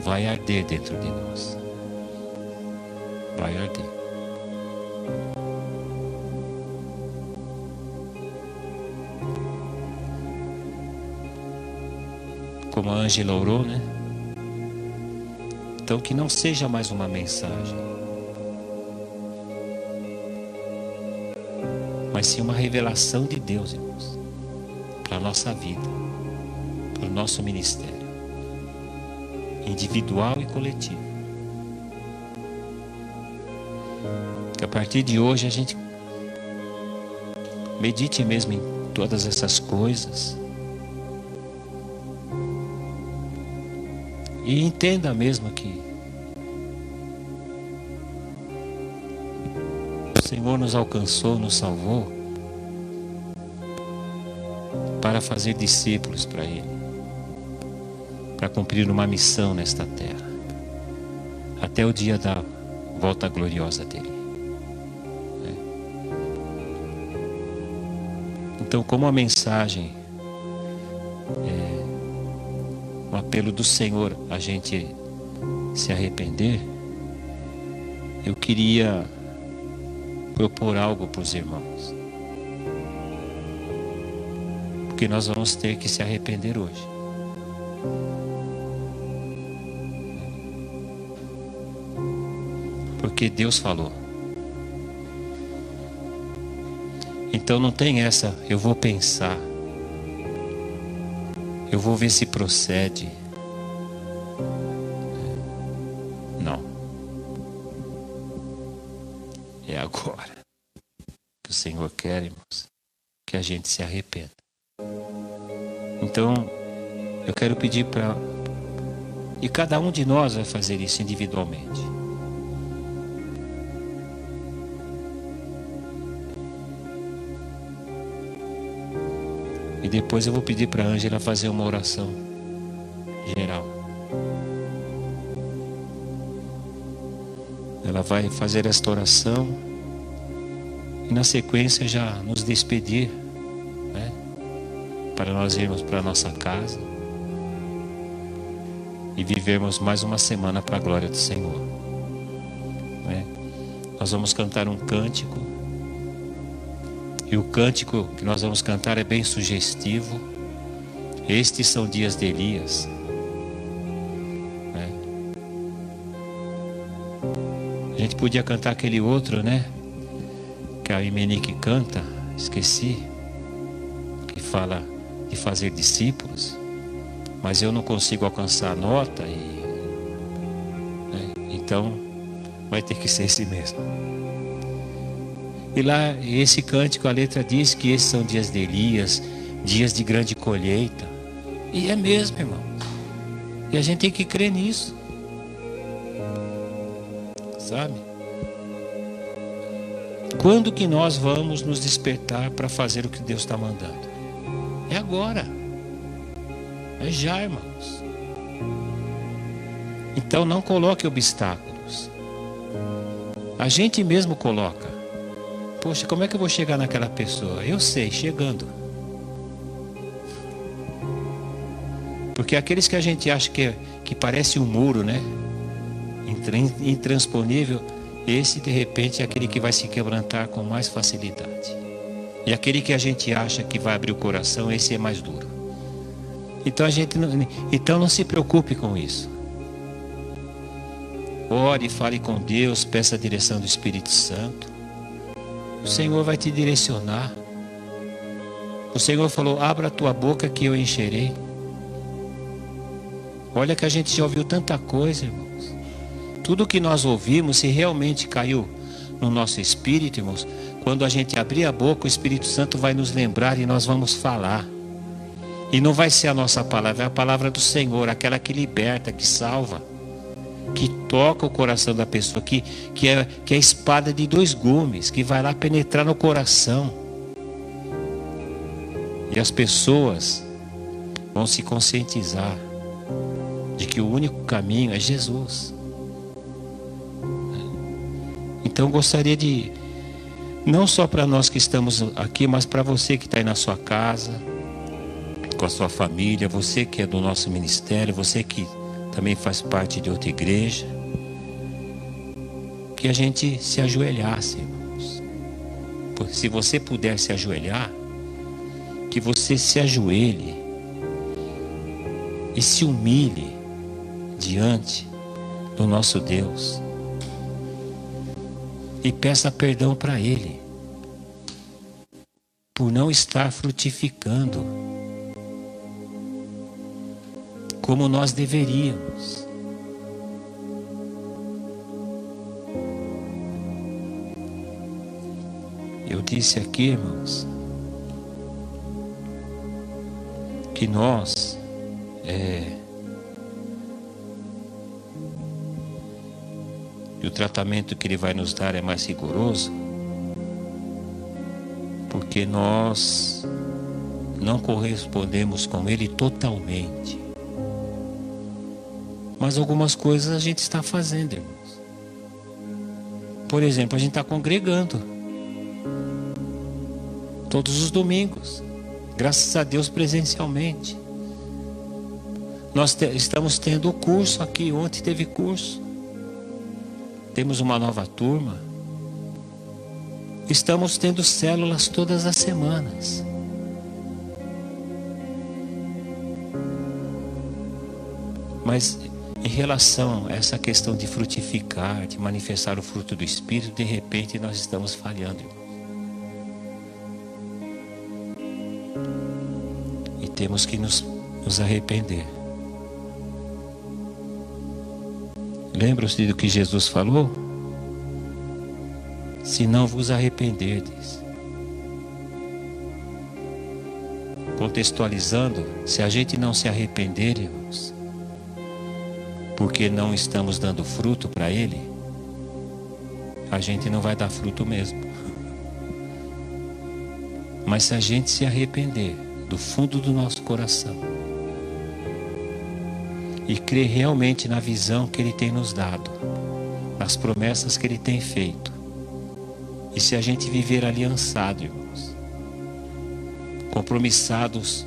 vai arder dentro de nós. Vai arder. Como a Ângela orou, né? Então que não seja mais uma mensagem, mas sim uma revelação de Deus, irmãos, para a nossa vida, para o nosso ministério, individual e coletivo. Que a partir de hoje a gente medite mesmo em todas essas coisas e entenda mesmo que o Senhor nos alcançou, nos salvou para fazer discípulos para Ele, para cumprir uma missão nesta terra, até o dia da volta gloriosa dele. Então, como a mensagem é um apelo do Senhor a gente se arrepender, eu queria propor algo para os irmãos. Porque nós vamos ter que se arrepender hoje. Porque Deus falou. Então não tem essa, eu vou pensar. Eu vou ver se procede. Não. É agora que o Senhor quer, irmãos, que a gente se arrependa. Então, eu quero pedir para... E cada um de nós vai fazer isso individualmente. E depois eu vou pedir para a Ângela fazer uma oração geral. Ela vai fazer esta oração e na sequência já nos despedir, né? Para nós irmos para a nossa casa e vivermos mais uma semana para a glória do Senhor, né? Nós vamos cantar um cântico. E o cântico que nós vamos cantar é bem sugestivo. Estes são dias de Elias, né? A gente podia cantar aquele outro, né? Que a Imenique canta, esqueci. Que fala de fazer discípulos. Mas eu não consigo alcançar a nota né? Então vai ter que ser esse mesmo. E lá, esse cântico, a letra diz que esses são dias de Elias, dias de grande colheita. E é mesmo, irmão. E a gente tem que crer nisso. Sabe? Quando que nós vamos nos despertar para fazer o que Deus está mandando? É agora. É já, irmãos. Então não coloque obstáculos. A gente mesmo coloca. Poxa, como é que eu vou chegar naquela pessoa? Eu sei, chegando. Porque aqueles que a gente acha que parece um muro, né? Intransponível, esse de repente é aquele que vai se quebrantar com mais facilidade. E aquele que a gente acha que vai abrir o coração, esse é mais duro. Então não se preocupe com isso. Ore, fale com Deus, peça a direção do Espírito Santo. O Senhor vai te direcionar. O Senhor falou: abra a tua boca que eu encherei. Olha que a gente já ouviu tanta coisa, irmãos. Tudo que nós ouvimos, se realmente caiu no nosso espírito, irmãos, quando a gente abrir a boca, o Espírito Santo vai nos lembrar e nós vamos falar. E não vai ser a nossa palavra, é a palavra do Senhor, aquela que liberta, que salva, que toca o coração da pessoa, que é a espada de dois gumes, que vai lá penetrar no coração. E as pessoas vão se conscientizar de que o único caminho é Jesus. Então gostaria de, não só para nós que estamos aqui, mas para você que está aí na sua casa, com a sua família, você que é do nosso ministério, você que também faz parte de outra igreja, que a gente se ajoelhasse, irmãos. Se você puder se ajoelhar, que você se ajoelhe e se humilhe diante do nosso Deus e peça perdão para Ele por não estar frutificando como nós deveríamos. Eu disse aqui, irmãos, que nós e o tratamento que Ele vai nos dar é mais rigoroso, porque nós não correspondemos com Ele totalmente. Mas algumas coisas a gente está fazendo, irmãos. Por exemplo, a gente está congregando todos os domingos, graças a Deus, presencialmente. Nós estamos tendo o curso aqui, ontem teve curso. Temos uma nova turma. Estamos tendo células todas as semanas. Mas em relação a essa questão de frutificar, de manifestar o fruto do Espírito, de repente nós estamos falhando, irmão. E temos que nos arrepender. Lembram-se do que Jesus falou? Se não vos arrependerdes. Contextualizando, se a gente não se arrepender, irmãos, porque não estamos dando fruto para Ele, a gente não vai dar fruto mesmo. Mas se a gente se arrepender do fundo do nosso coração e crer realmente na visão que Ele tem nos dado, nas promessas que Ele tem feito, e se a gente viver aliançado, irmãos, compromissados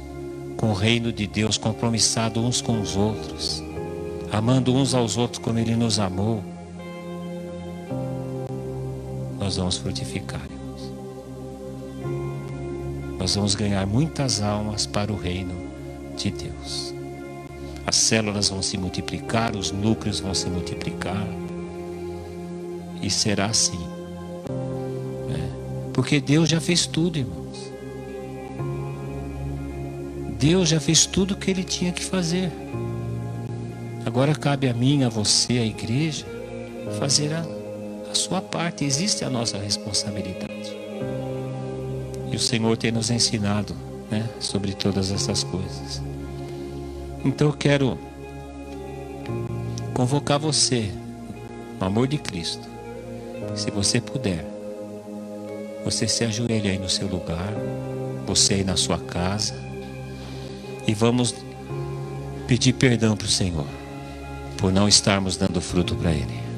com o reino de Deus, compromissados uns com os outros, amando uns aos outros como Ele nos amou, nós vamos frutificar, irmãos. Nós vamos ganhar muitas almas para o reino de Deus. As células vão se multiplicar, os núcleos vão se multiplicar, e será assim, né? Porque Deus já fez tudo, irmãos. Deus já fez tudo o que Ele tinha que fazer. Agora cabe a mim, a você, a igreja, fazer a sua parte. Existe a nossa responsabilidade. E o Senhor tem nos ensinado, né, sobre todas essas coisas. Então eu quero convocar você, no amor de Cristo, se você puder, você se ajoelha aí no seu lugar, você aí na sua casa, e vamos pedir perdão para o Senhor por não estarmos dando fruto para Ele.